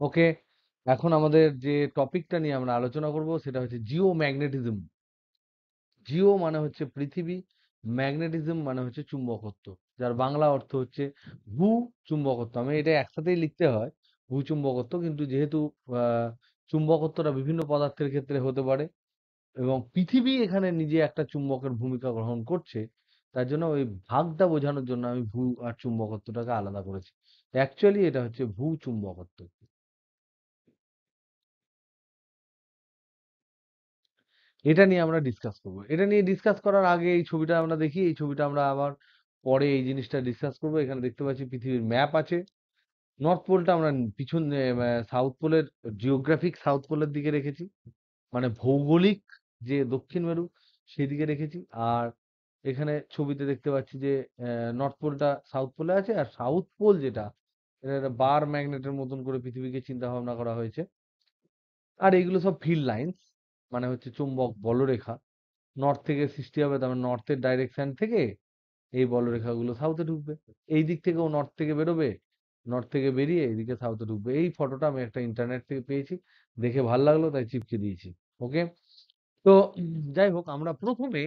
ওকে, এখন আমাদের যে টপিকটা নিয়ে আমরা আলোচনা করব সেটা হচ্ছে জিওম্যাগনেটিজম। জিও মানে হচ্ছে পৃথিবী, ম্যাগনেটিজম মানে হচ্ছে চুম্বকত্ব, যার বাংলা অর্থ হচ্ছে ভূ চুম্বকত্ব। আমি এটা একসাথেই লিখতে হয় ভূ চুম্বকত্ব, কিন্তু যেহেতু চুম্বকত্বটা বিভিন্ন পদার্থের ক্ষেত্রে হতে পারে এবং পৃথিবী এখানে নিজে একটা চুম্বকের ভূমিকা গ্রহণ করছে, তার জন্য ওই ভাগটা বোঝানোর জন্য আমি ভূ আর চুম্বকত্বটাকে আলাদা করেছি। অ্যাকচুয়ালি এটা হচ্ছে ভূ চুম্বকত্ব। এটা নিয়ে আমরা ডিসকাস করব। এটা নিয়ে ডিসকাস করার আগে এই ছবিটা আমরা দেখি। এই ছবিটা আমরা আবার পরে এই জিনিসটা ডিসকাস করব। এখানে দেখতে পাচ্ছি পৃথিবীর ম্যাপ আছে। নর্থ পোলটা আমরা পিছনে, সাউথ পোলের জিওগ্রাফিক সাউথ পোলের দিকে রেখেছি, মানে ভৌগোলিক যে দক্ষিণ মেরু সেই দিকে রেখেছি। আর এখানে ছবিতে দেখতে পাচ্ছি যে নর্থ পোলটা সাউথ পোলে আছে, আর সাউথ পোল যেটা, এটা একটা বার ম্যাগনেটের মতন করে পৃথিবীকে চিন্তা ভাবনা করা হয়েছে। আর এইগুলো সব ফিল্ড লাইন্স, মানে হচ্ছে চুম্বক বলরেখা। নর্থ থেকে সৃষ্টি হবে, তার মানে নর্থের ডাইরেকশন থেকে এই বলরেখাগুলো সাউথে ঢুকবে। এই দিক থেকেও নর্থ থেকে বেরোবে, নর্থ থেকে বেরিয়ে এইদিকে সাউথে ঢুকবে। এই ফটোটা আমি একটা ইন্টারনেট থেকে পেয়েছি, দেখে ভাল লাগলো তাই চিপকে দিয়েছি। ওকে, তো যাই হোক, আমরা প্রথমে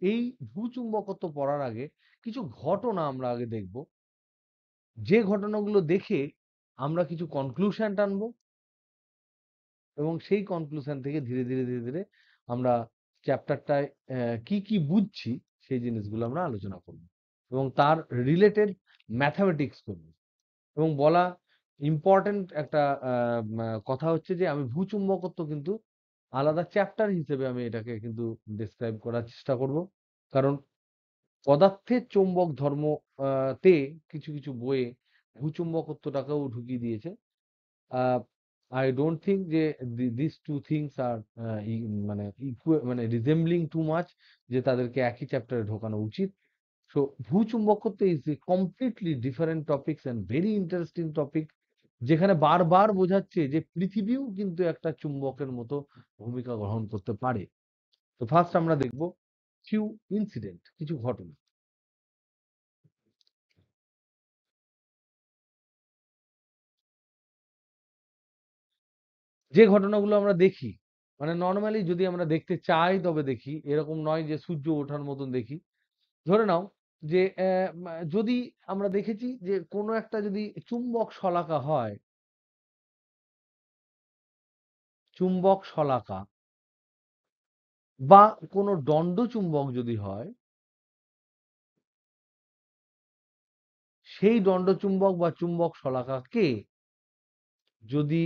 এই ভূচুম্বকত্ব পড়ার আগে কিছু ঘটনা আমরা আগে দেখব, যে ঘটনাগুলো দেখে আমরা কিছু কনক্লুশন টানবো এবং সেই কনক্লুশন থেকে ধীরে ধীরে ধীরে ধীরে আমরা চ্যাপ্টারটায় কি কি বুঝছি সেই জিনিসগুলো আমরা আলোচনা করব এবং তার রিলেটেড ম্যাথামেটিক্স করব। এবং বলা ইম্পর্টেন্ট একটা কথা হচ্ছে যে আমি ভূচুম্বকত্ব কিন্তু আলাদা চ্যাপ্টার হিসেবে আমি এটাকে কিন্তু ডেসক্রাইব করার চেষ্টা করব, কারণ পদার্থের চৌম্বক ধর্ম তে কিছু কিছু বইয়ে ভূচুম্বকত্বটাকেও ঢুকিয়ে দিয়েছে। আহ আই ডোন্ট থিঙ্ক যে দিস টু থিংস আর মানে রিজেম্বলিং টু মাচ, যে তাদেরকে একই চ্যাপ্টারে ঢোকানো উচিত। সো ভূচুম্বকত্ব is a completely different topics and very interesting topic, যেখানে বারবার বোঝাচ্ছে যে পৃথিবীও কিন্তু একটা চুম্বকের মতো ভূমিকা গ্রহণ করতে পারে। তো ফার্স্ট আমরা দেখব ফিউ ইনসিডেন্ট, কিছু ঘটনা। যে ঘটনাগুলো আমরা দেখি, মানে নর্মালি যদি আমরা দেখতে চাই তবে দেখি, এরকম নয় যে সূর্য ওঠার মতন দেখি। ধরে নাও যে যদি আমরা দেখেছি যে কোনো একটা যদি চুম্বক শলাকা হয়, চুম্বক শলাকা বা কোনো দণ্ড চুম্বক যদি হয়, সেই দণ্ড চুম্বক বা চুম্বক শলাকাকে যদি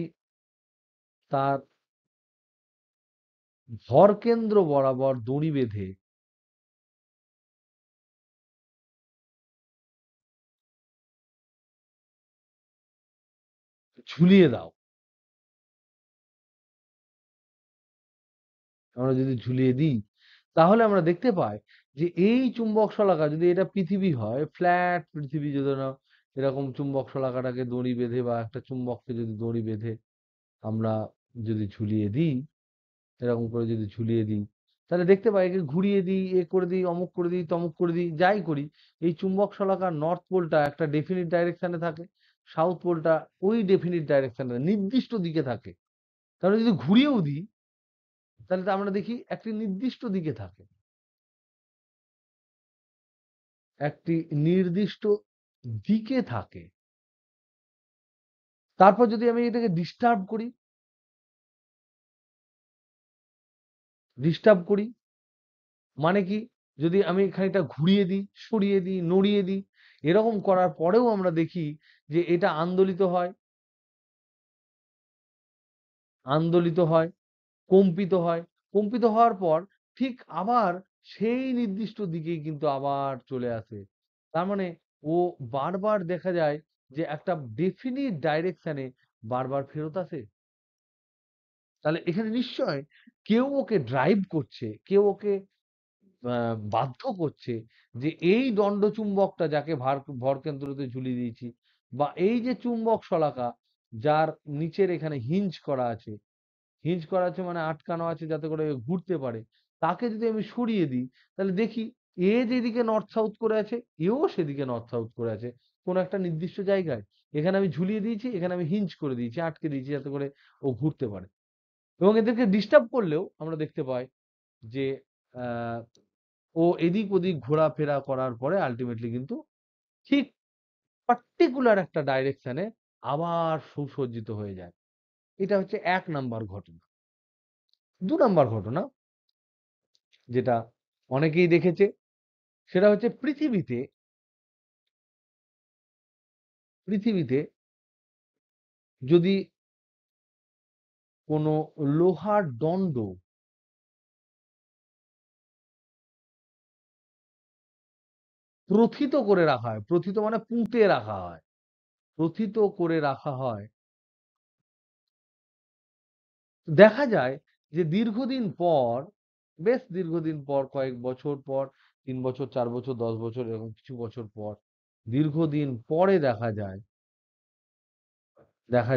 তার ভরকেন্দ্র বরাবর দড়ি বেঁধে ঝুলিয়ে দাও, আমরা যদি ঝুলিয়ে দিই, তাহলে আমরা দেখতে পাই যে এই চুম্বক শলাকা, যদি এটা পৃথিবী হয়, ফ্ল্যাট পৃথিবী, যদি না এরকম চুম্বক শলাকাটাকে দড়ি বেঁধে বা একটা চুম্বককে যদি দড়ি বেঁধে আমরা যদি ঝুলিয়ে দিই, এরকম করে যদি ঝুলিয়ে দিই, তাহলে দেখতে পাই একে ঘুরিয়ে দিই, এ করে দিই, অমুক করে দিই, তমুক করে দিই, যাই করি, এই চুম্বক শলাকার নর্থ পোলটা একটা ডেফিনিট ডাইরেকশনে থাকে, সাউথ পোলটা ওই ডেফিনিট ডাইরেকশনে নির্দিষ্ট দিকে থাকে। তাহলে যদি ঘুরিয়েও দিই, তাহলে তো আমরা দেখি একটি নির্দিষ্ট দিকে থাকে, একটি নির্দিষ্ট দিকে থাকে। তারপর যদি আমি এটাকে ডিস্টার্ব করি, মানে কি, যদি আমি খানিকটা ঘুরিয়ে দিই, সরিয়ে দিই, নড়িয়ে দিই, এরকম করার পরেও আমরা দেখি যে এটা আন্দোলিত হয়, কম্পিত হয়। কম্পিত হওয়ার পর ঠিক আবার সেই নির্দিষ্ট দিকেই কিন্তু আবার চলে আসে। তার মানে ও বারবার দেখা যায় যে একটা ডেফিনিট ডাইরেকশনে বারবার ফেরত আসে। তাহলে এখানে নিশ্চয় কেউ ওকে ড্রাইভ করছে, কেউ ওকে বাধ্য করছে যে এই দণ্ডচুম্বকটা যাকে ভরকেন্দ্রতে ঝুলিয়ে দিয়েছি, বা এই যে চুম্বক শলাকা যার নিচের এখানে হিঞ্জ করা আছে মানে আটকানো আছে যাতে করে ঘুরতে পারে, তাকে যদি আমি সরিয়ে দিই, তাহলে দেখি যেদিকে নর্থ সাউথ করে আছে, এও সেদিকে নর্থ সাউথ করে আছে কোন একটা নির্দিষ্ট জায়গায়। এখানে আমি ঝুলিয়ে দিয়েছি, এখানে আমি হিঞ্জ করে দিয়েছি, আটকে দিয়েছি যাতে করে ও ঘুরতে পারে। এবং এদেরকে ডিস্টার্ব করলেও আমরা দেখতে পাই যে আহ, ও এদিক ওদিক ঘোরাফেরা করার পরে আলটিমেটলি কিন্তু ঠিক পার্টিকুলার একটা ডাইরেকশনে আবার সুসজ্জিত হয়ে যায়। এটা হচ্ছে 1 নাম্বার ঘটনা। 2 নাম্বার ঘটনা যেটা অনেকেই দেখেছে, সেটা হচ্ছে পৃথিবীতে যদি কোনো লোহার দণ্ড প্রথিত করে রাখা হয়, প্রথিত মানে পুঁতে রাখা হয়, প্রথিত করে রাখা হয়, দেখা যায় যে দীর্ঘদিন পর, বেশ দীর্ঘদিন পর, কয়েক বছর পর, 3 বছর, 4 বছর, 10 বছর, এরকম কিছু বছর পর, দীর্ঘদিন পরে দেখা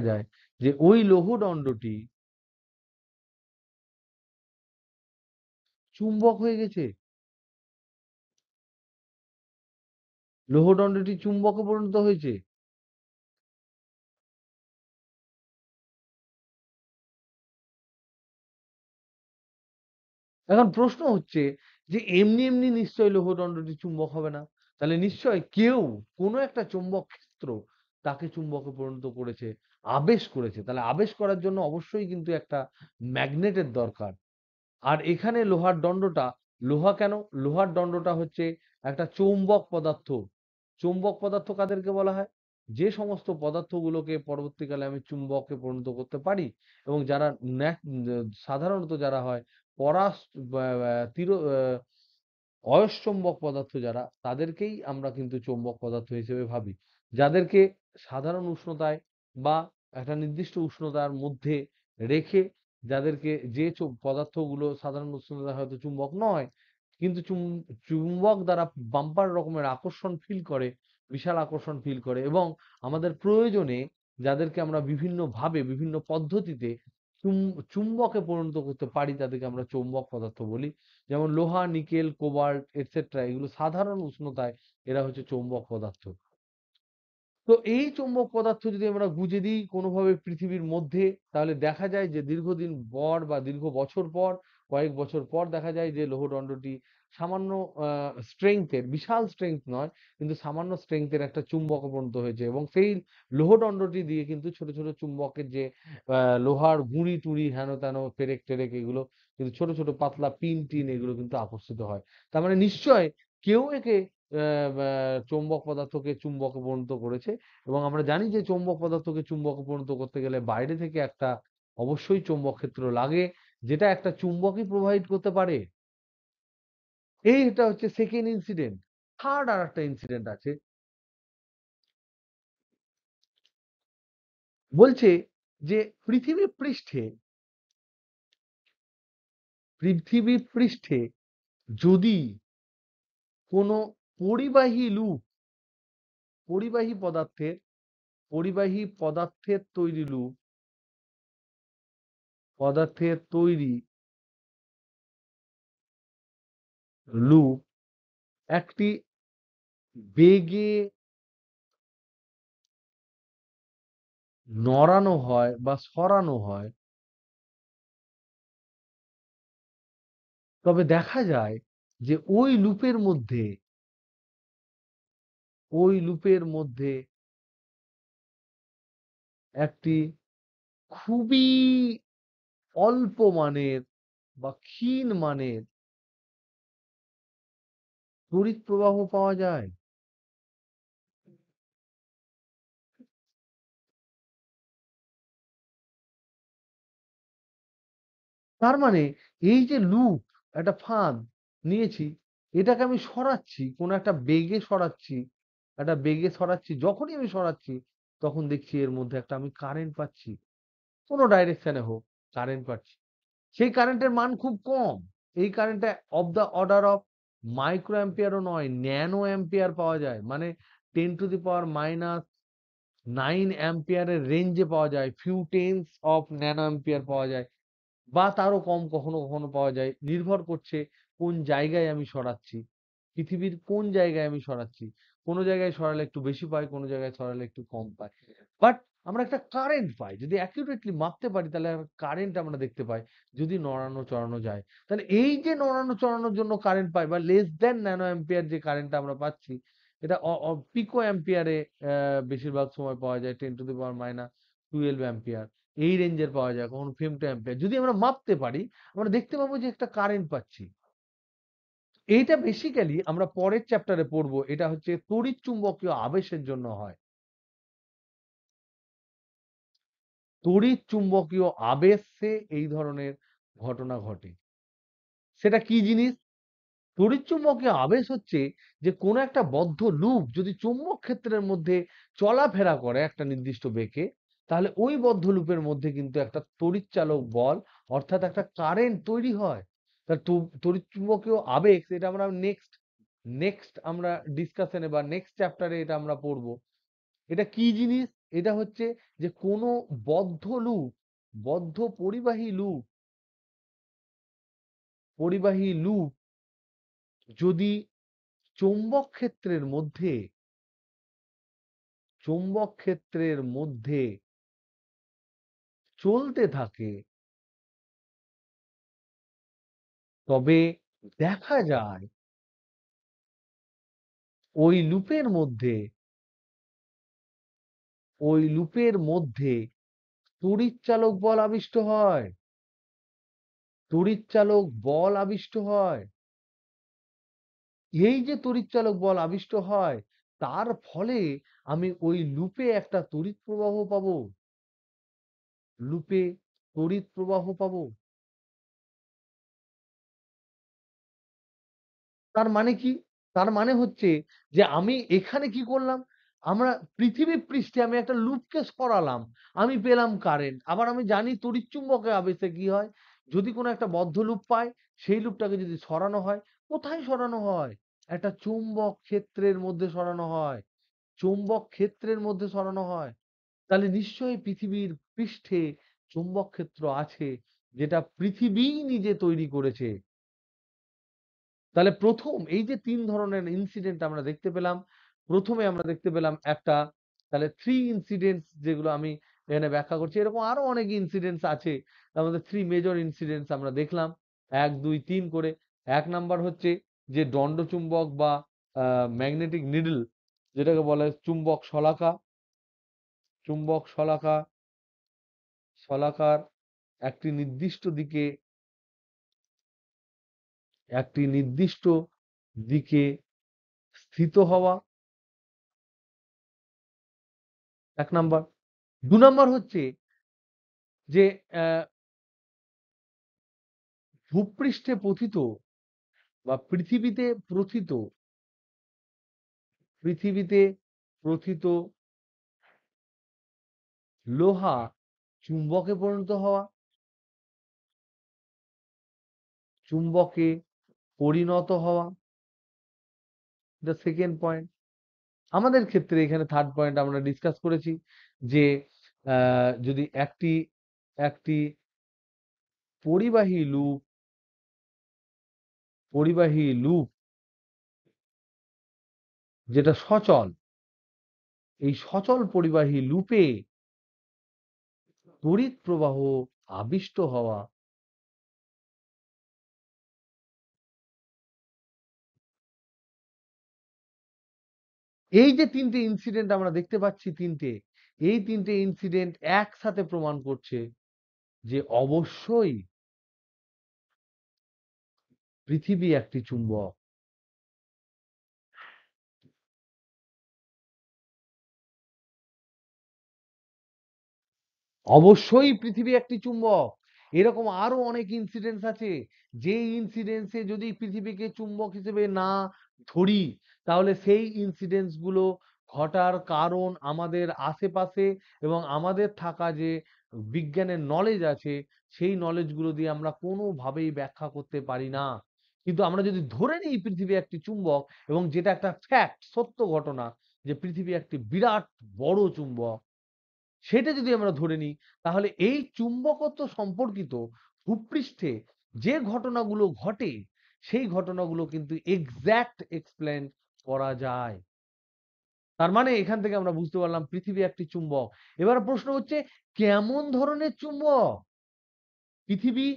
যায় যে ওই লৌহদণ্ডটি চুম্বক হয়ে গেছে, লৌহদণ্ডটি চুম্বকে পরিণত হয়েছে। এখন প্রশ্ন হচ্ছে যে এমনি এমনি নিশ্চয়ই লৌহদণ্ডটি চুম্বক হবে না, তাহলে নিশ্চয়ই কেউ কোনো একটা চৌম্বক ক্ষেত্র তাকে চুম্বকে পরিণত করেছে, আবেশ করেছে। তাহলে আবেশ করার জন্য অবশ্যই কিন্তু একটা ম্যাগনেটের দরকার। আর এখানে লোহার দণ্ডটা, লোহা কেন, লোহার দণ্ডটা হচ্ছে একটা চৌম্বক পদার্থ। চৌম্বক পদার্থ কাদেরকে বলা হয়? যে সমস্ত পদার্থগুলোকে পরবর্তীকালে আমি চুম্বকে পরিণত করতে পারি, এবং যারা সাধারণত যারা হয় পরাস তির অয়ঃচুম্বক পদার্থ যারা, তাদেরকেই আমরা কিন্তু চৌম্বক পদার্থ হিসেবে ভাবি। যাদেরকে সাধারণ উষ্ণতায় বা একটা নির্দিষ্ট উষ্ণতার মধ্যে রেখে, যাদেরকে যে পদার্থগুলো সাধারণ উষ্ণতায় হয়তো চুম্বক নয়, কিন্তু চুম্বক দ্বারা বাম্পার রকমের আকর্ষণ ফিল করে, বিশাল আকর্ষণ ফিল করে, এবং আমাদের প্রয়োজনে যাদেরকে আমরা বিভিন্ন ভাবে বিভিন্ন পদ্ধতিতে চুম্বকে পরিণত করতে পারি, তাদেরকে আমরা চৌম্বক পদার্থ বলি। যেমন লোহা, নিকেল, কোবাল্ট এটসেট্রা, এগুলো সাধারণ উষ্ণতায় এরা হচ্ছে চৌম্বক পদার্থ। তো এই চৌম্বক পদার্থ যদি আমরা গুঁজে দিই কোনোভাবে পৃথিবীর মধ্যে, তাহলে দেখা যায় যে দীর্ঘদিন পর বা দীর্ঘ বছর পর, কয়েক বছর পর দেখা যায় যে লৌহদণ্ডটি সামান্য স্ট্রেংথের, বিশাল স্ট্রেংথ নয়, কিন্তু সামান্য স্ট্রেংথের একটা চুম্বকে পরিণত হয়েছে, এবং সেই লৌহদণ্ডটি দিয়ে কিন্তু ছোট ছোট চুম্বকের যে লোহার গুঁড়ি টুড়ি হেন তেন পেরেক টেরেক, এগুলো কিন্তু ছোট ছোট পাতলা পিন টিন, এগুলো কিন্তু আকর্ষিত হয়। তার মানে নিশ্চয় কেউ একে চৌম্বক পদার্থকে চুম্বকে পরিণত করেছে। এবং আমরা জানি যে চৌম্বক পদার্থকে চুম্বকে পরিণত করতে গেলে বাইরে থেকে একটা অবশ্যই চৌম্বক ক্ষেত্র লাগে, যেটা একটা চুম্বকই প্রোভাইড করতে পারে। এইটা হচ্ছে সেকেন্ড ইনসিডেন্ট। থার্ড আর একটা ইনসিডেন্ট আছে, বলছে যে পৃথিবী পৃষ্ঠে যদি কোনো পরিবাহী লুপ, পরিবাহী পদার্থের পদার্থের তৈরি লুপ একটি বেগে নড়ানো হয় বা সরানো হয়, তবে দেখা যায় যে ওই লুপের মধ্যে একটি খুবই অল্প মানের বা ক্ষীণ মানের তড়িৎ প্রবাহ পাওয়া যায়। তার মানে এই যে লুপ, একটা ফাঁদ নিয়েছি, এটাকে আমি সরাচ্ছি, কোনো একটা বেগে সরাচ্ছি, যখনই আমি সরাচ্ছি তখন দেখছি এর মধ্যে একটা আমি কারেন্ট পাচ্ছি, কোনো ডাইরেকশনে হোক কারেন্ট পাচ্ছি। সেই কারেন্টের মান খুব কম, এই কারেন্টটা of the order of micro অ্যাম্পিয়ারও নয়, ন্যানো অ্যাম্পিয়ার পাওয়া যায়, মানে 10⁻⁹ অ্যাম্পিয়ারের রেঞ্জে পাওয়া যায়, few tense of nano ampere পাওয়া যায়, বা তারও কম কখনো কখনো পাওয়া যায়, নির্ভর করছে কোন জায়গায় আমি সরাচ্ছি, পৃথিবীর কোন জায়গায় আমি সরাচ্ছি। কোনো জায়গায় সরালে একটু বেশি পাই, কোনো জায়গায় সরালে একটু কম পাই। বাট আমরা একটা কারেন্ট পাই। যদি অ্যাকুরেটলি মাপতে পারি তাহলে কারেন্ট আমরা দেখতে পাই। যদি নড়ানো চড়ানো যায়। তাহলে এই যে নড়ানো চড়ানোর জন্য কারেন্ট পাই বা লেস দ্যান ন্যানো অ্যাম্পিয়ার যে কারেন্টটা আমরা পাচ্ছি, এটা পিকো অ্যাম্পিয়ারে বেশিরভাগ সময় পাওয়া যায় 10⁻⁻12 অ্যাম্পিয়ার। এই রেঞ্জের পাওয়া যায়, কখনো ফেমটো অ্যাম্পিয়ার। যদি আমরা মাপতে পারি, আমরা দেখতে পাবো যে একটা কারেন্ট পাচ্ছি। এইটা বেসিক্যালি আমরা পরের চ্যাপ্টারে পড়বো। এটা হচ্ছে তড়িৎচুম্বকীয় আবেশের জন্য হয়। তড়িৎচুম্বকীয় আবেশে এই ধরনের ঘটনা ঘটে। সেটা কি জিনিস? তড়িৎচুম্বকীয় আবেশ হচ্ছে যে কোনো একটা বদ্ধ লুপ যদি চুম্বক ক্ষেত্রের মধ্যে চলাফেরা করে একটা নির্দিষ্ট বেগে, তাহলে ওই বদ্ধ লুপের মধ্যে কিন্তু একটা তড়িৎচালক বল অর্থাৎ একটা কারেন্ট তৈরি হয়। তা তড়িৎচুম্বকীয় আবেশ এটা আমরা নেক্সট আমরা ডিসকাশনে বা নেক্সট চ্যাপ্টারে এটা আমরা পড়বো। এটা কি জিনিস? এটা হচ্ছে যে কোনো বদ্ধ লুপ, বদ্ধ পরিবাহী লুপ যদি চৌম্বক ক্ষেত্রের মধ্যে চৌম্বক ক্ষেত্রের মধ্যে চলতে থাকে, তবে দেখা যায় ওই লুপের মধ্যে ওই লুপের মধ্যে তড়িৎচালক বল আবিষ্ট হয়। তড়িৎচালক বল আবিষ্ট হয়। এই যে তড়িৎচালক বল আবিষ্ট হয়, তার ফলে আমি ওই লুপে একটা তড়িৎ প্রবাহ পাবো। লুপে তড়িৎ প্রবাহ পাবো। তার মানে কি? তার মানে হচ্ছে যে আমি এখানে কি করলাম? আমরা পৃথিবী পৃষ্ঠে আমি একটা লুপকে সরালাম। আমি পেলাম কারেন্ট। আবার আমি জানি তড়িৎচুম্বকের আবেশে কি হয়? যদি কোনো একটা বদ্ধ লুপ পাই, সেই লুপটাকে যদি সরানো হয়, কোথায় সরানো হয়? একটা চুম্বক ক্ষেত্রের মধ্যে সরানো হয়। চৌম্বক ক্ষেত্রের মধ্যে সরানো হয়। তাহলে নিশ্চয়ই পৃথিবীর পৃষ্ঠে চুম্বক ক্ষেত্র আছে, যেটা পৃথিবীই নিজে তৈরি করেছে। তাহলে প্রথম এই যে ৩ ধরনের ইনসিডেন্ট আমরা দেখতে পেলাম। প্রথমে আমরা দেখতে পেলাম একটা, তাহলে 3 ইনসিডেন্টস যেগুলো আমি এখানে ব্যাখ্যা করছি। এরকম আরো অনেক ইনসিডেন্টস আছে। তার মধ্যে 3 মেজর ইনসিডেন্টস আমরা দেখলাম। ১, ২, ৩ করে। ১ নাম্বার হচ্ছে যে দণ্ডচুম্বক বা ম্যাগনেটিক নিডল, যেটাকে বলা হয় চুম্বক শলাকার একটি নির্দিষ্ট দিকে স্থিত হওয়া, ১ নাম্বার। ২ নাম্বার হচ্ছে যে ভূপৃষ্ঠে পতিত বা পৃথিবীতে প্রথিত লোহা চুম্বকে পরিণত হওয়া। চুম্বকে পরিণত হওয়া, এটা সেকেন্ড পয়েন্ট। আমাদের ক্ষেত্রে এখানে থার্ড পয়েন্ট আমরা ডিসকাস করেছি যে যদি একটি একটি পরিবাহী লুপ যেটা সচল, এই সচল পরিবাহী লুপে তড়িৎ প্রবাহ আবিষ্ট হওয়া, এই যে ৩টে ইনসিডেন্ট আমরা দেখতে পাচ্ছি, এই ৩টে ইনসিডেন্ট একসাথে প্রমাণ করছে যে অবশ্যই পৃথিবী একটি চুম্বক। অবশ্যই পৃথিবী একটি চুম্বক। এরকম আরো অনেক ইনসিডেন্টস আছে, যে ইনসিডেন্টসে যদি পৃথিবীকে চুম্বক হিসেবে না ধরি, তাহলে সেই ইনসিডেন্টস গুলো ঘটার কারণ আমাদের আশেপাশে এবং আমাদের থাকা যে বিজ্ঞানের নলেজ আছে, সেই নলেজ গুলো দিয়ে আমরা কোনোভাবেই ব্যাখ্যা করতে পারি না। কিন্তু আমরা যদি ধরে নিই পৃথিবী একটি চুম্বক, এবং যেটা একটা ফ্যাক্ট, সত্য ঘটনা, যে পৃথিবী একটি বিরাট বড় চুম্বক, সেটা যদি আমরা ধরে নিই, তাহলে এই চুম্বকত্ব সম্পর্কিত ভূপৃষ্ঠে যে ঘটনাগুলো ঘটে, সেই ঘটনাগুলো কিন্তু এক্সাক্ট এক্সপ্লেন করা যায়। তার মানে এখান থেকে আমরা বুঝতে পারলাম পৃথিবী একটি চুম্বক। এবার প্রশ্ন হচ্ছে কেমন ধরনের চুম্বক? পৃথিবী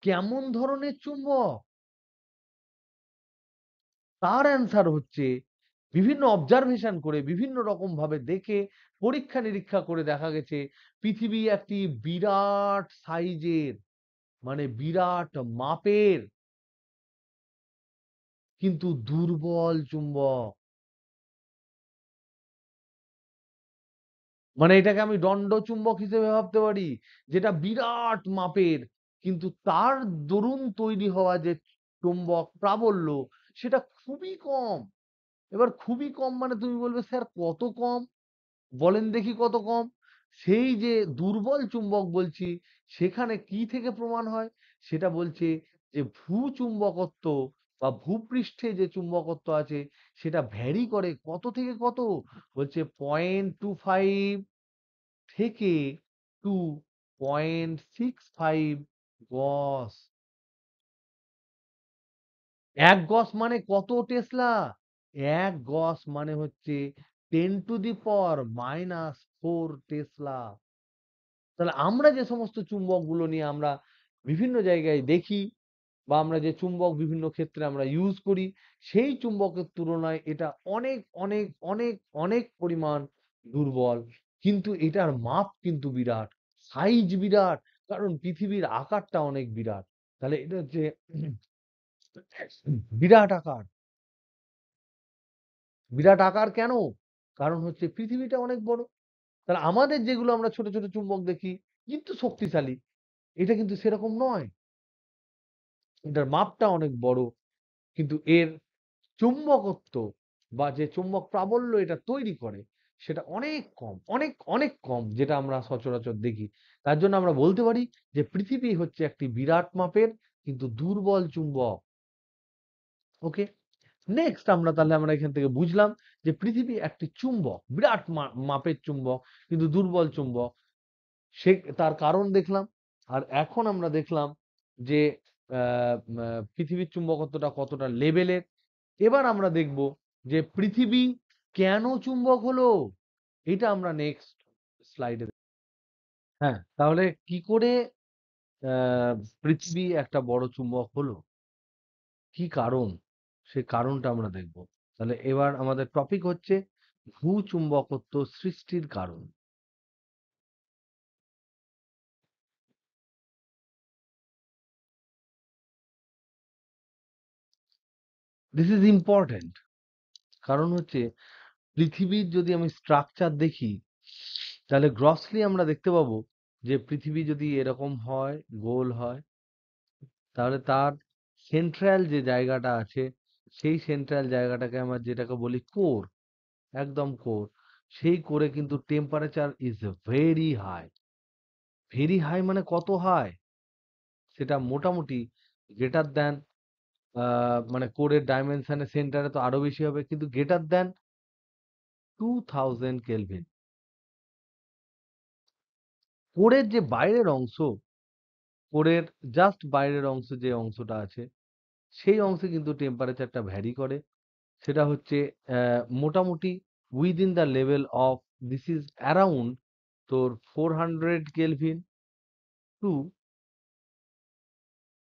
কেমন ধরনের চুম্বক? তার অ্যান্সার হচ্ছে বিভিন্ন অবজারভেশন করে বিভিন্ন রকম ভাবে দেখে পরীক্ষা নিরীক্ষা করে দেখা গেছে পৃথিবী একটি বিরাট সাইজের, মানে বিরাট মাপের কিন্তু দুর্বল চুম্বক। মানে এটাকে আমি দণ্ড চুম্বক হিসেবে ভাবতে পারি, যেটা বিরাট মাপের কিন্তু তার দরুন তৈরি হওয়া যে চুম্বক প্রাবল্য সেটা খুবই কম। এবার খুবই কম মানে তুমি বলবে স্যার কত কম? বলেন দেখি কত কম? সেই যে দুর্বল চুম্বক বলছি সেখানে কি থেকে প্রমাণ হয়? সেটা বলছে যে ভূচুম্বকত্ব বা ভূপৃষ্ঠে যে চুম্বকত্ব আছে সেটা ভ্যারি করে কত থেকে কত? বলছে 0.25 থেকে টু 0.65 গজ। ১ গজ মানে কত টেসলা? ১ গজ মানে হচ্ছে 10 টু দি পাওয়ার -4 টেসলা। তাহলে আমরা যে সমস্ত চুম্বকগুলো নিয়ে আমরা বিভিন্ন জায়গায় দেখি বা আমরা যে চুম্বক বিভিন্ন ক্ষেত্রে আমরা ইউজ করি, সেই চুম্বকের তুলনায় এটা অনেক, অনেক, অনেক, অনেক পরিমাণ দুর্বল। কিন্তু এটার মাপ কিন্তু বিরাট, সাইজ বিরাট। কারণ পৃথিবীর আকারটা অনেক বিরাট। তাহলে এটা হচ্ছে বিরাট আকার। বিরাট আকার কেন? কারণ হচ্ছে পৃথিবীটা অনেক বড়। তাহলে আমাদের যেগুলো আমরা ছোট, ছোট চুম্বক দেখি কিন্তু শক্তিশালী, এটা কিন্তু সেরকম নয়। এটার মাপটা অনেক বড়। কিন্তু এর চুম্বকত্ব বা যে চুম্বক প্রাবল্য এটা তৈরি করে সেটা অনেক কম, অনেক, অনেক কম যেটা আমরা সচরাচর দেখি। তার জন্য আমরা বলতে পারি যে পৃথিবী হচ্ছে একটি বিরাট মাপের কিন্তু দুর্বল চুম্বক। ওকে? নেক্সট আমরা এখান থেকে বুঝলাম যে পৃথিবী একটি চুম্বক, বিরাট মাপের চুম্বক কিন্তু দুর্বল চুম্বক। সে তার কারণ দেখলাম। আর এখন আমরা দেখলাম যে পৃথিবীর চুম্বকত্বটা কতটা লেভেলের। এবার আমরা দেখব যে পৃথিবী কেন চুম্বক হলো? এটা আমরা নেক্সট স্লাইডে হ্যাঁ, তাহলে কি করে আ পৃথিবী একটা বড় চুম্বক হলো? কি কারণ? সে কারণটা আমরা দেখব। তাহলে এবার আমাদের টপিক হচ্ছে ভূচুম্বকত্ব সৃষ্টির কারণ। This is important. কারণ হচ্ছে পৃথিবীর যদি আমি স্ট্রাকচার দেখি তাহলে গ্রসলি আমরা দেখতে পাবো যে পৃথিবী যদি এরকম হয়, গোল হয়, তাহলে তার সেন্ট্রাল যে জায়গাটা আছে সেই সেন্ট্রাল জায়গাটাকে আমরা যেটাকে বলি কোর, একদম কোর। সেই কোরে কিন্তু temperature is very high. Very high মানে কত হাই? সেটা মোটামুটি গ্রেটার দ্যান মানে কোরের ডাইমেনশনের সেন্টারে তো আরো বেশি হবে কিন্তু গ্রেটার দ্যান 2000 কেলভিন। কোরের যে বাইরের অংশ, কোরের জাস্ট বাইরের অংশ যে অংশটা আছে সেই অংশে কিন্তু টেম্পারেচারটা ভ্যারি করে। সেটা হচ্ছে মোটামুটি within the level of this is around তোর 400 কেলভিন টু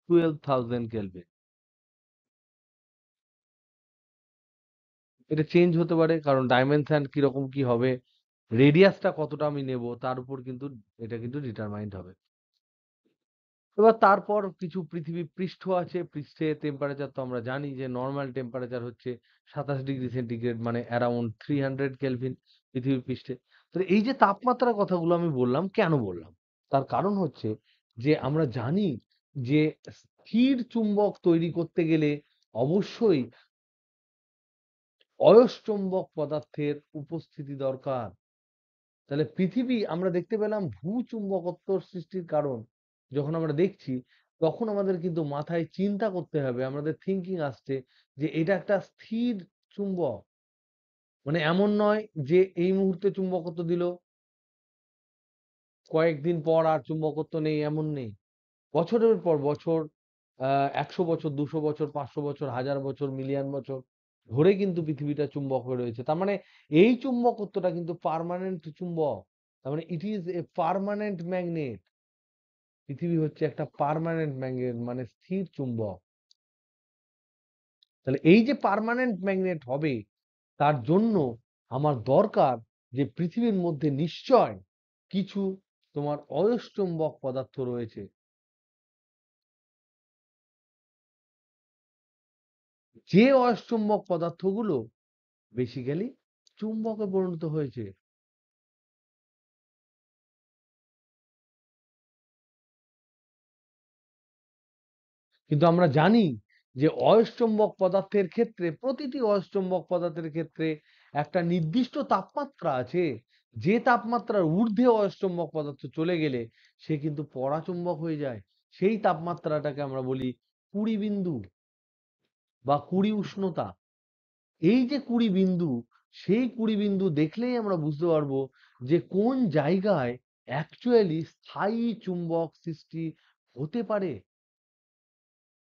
12,000 কেলভিন। এটা চেঞ্জ হতে পারে কারণ ডাইমেনশন কিরকম কি হবে, রেডিয়াসটা কতটা আমি নেব তার উপর কিন্তু এটা কিন্তু ডিটারমাইন্ড হবে। এবার তারপর কিছু পৃথিবী পৃষ্ঠ আছে। পৃষ্ঠে টেম্পারেচার তো আমরা জানি যে নরমাল টেম্পারেচার হচ্ছে 27°C মানে অ্যারাউন্ড 300 কেলভিন পৃথিবীর পৃষ্ঠে। তো এই যে তাপমাত্রার কথাগুলো আমি বললাম, কেন বললাম? তার কারণ হচ্ছে যে আমরা জানি যে স্থির চুম্বক তৈরি করতে গেলে অবশ্যই অয়স্চুম্বক পদার্থের উপস্থিতি দরকার। তাহলে পৃথিবী আমরা দেখতে পেলাম ভূচুম্বকত্ব সৃষ্টির কারণ যখন আমরা দেখছি তখন আমাদের কিন্তু মাথায় চিন্তা করতে হবে, আমাদের থিঙ্কিং আসছে যে এটা একটা স্থির চুম্বক। মানে এমন নয় যে এই মুহূর্তে চুম্বকত্ব দিল কয়েকদিন পর আর চুম্বকত্ব নেই, এমন নেই। বছরের পর বছর ১০০ বছর, ২০০ বছর, ৫০০ বছর, ১০০০ বছর, মিলিয়ন বছর ধরে কিন্তু পৃথিবীটা চুম্বক হয়ে রয়েছে। তার মানে এই চুম্বকত্বটা কিন্তু পার্মানেন্ট চুম্বক। তার মানে it is a permanent magnet. পৃথিবী হচ্ছে একটা পার্মানেন্ট ম্যাগনেট, মানে স্থির চুম্বক। তাহলে এই যে পার্মানেন্ট ম্যাগনেট হবে, তার জন্য আমার দরকার যে পৃথিবীর মধ্যে নিশ্চয় কিছু তোমার অয়স্চুম্বক পদার্থ রয়েছে। যে অয়স্চুম্বক পদার্থগুলো বেসিক্যালি চুম্বকে পরিণত হয়েছে। কিন্তু আমরা জানি যে অয়স্চুম্বক পদার্থের ক্ষেত্রে, প্রতিটি অয়স্চুম্বক পদার্থের ক্ষেত্রে একটা নির্দিষ্ট তাপমাত্রা আছে। যে তাপমাত্রার ঊর্ধ্বে অয়স্চুম্বক পদার্থ চলে গেলে সে কিন্তু পরাচুম্বক হয়ে যায়। সেই তাপমাত্রাটাকে আমরা বলি 20 বিন্দু বা 20 উষ্ণতা। এই যে 20 বিন্দু, সেই 20 বিন্দু দেখলেই আমরা বুঝতে পারবো যে কোন জায়গায় অ্যাকচুয়ালি স্থায়ী চুম্বক সৃষ্টি হতে পারে।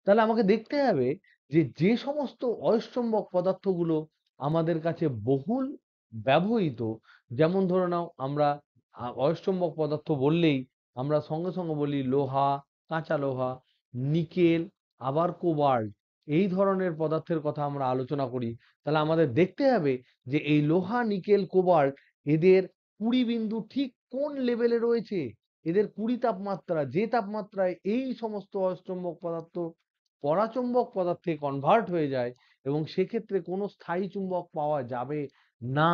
তাহলে আমাকে দেখতে হবে যে যে সমস্ত অয়স্চুম্বক পদার্থগুলো আমাদের কাছে বহুল ব্যবহৃত, যেমন ধরে নাও আমরা অয়স্চুম্বক পদার্থ বললেই আমরা সঙ্গে সঙ্গে বলি লোহা, কাঁচা লোহা, নিকেল, আবার কোবাল্ট, এই ধরনের পদার্থের কথা আমরা আলোচনা করি। তাহলে আমাদের দেখতে হবে যে এই লোহা, নিকেল, কোবাল্ট এদের 20 বিন্দু ঠিক কোন লেভেলে রয়েছে। এদের 20 তাপমাত্রা, যে তাপমাত্রায় এই সমস্ত অয়স্চুম্বক পদার্থ পরাচুম্বক পদার্থে কনভার্ট হয়ে যায় এবং সেক্ষেত্রে কোনো স্থায়ী চুম্বক পাওয়া যাবে না।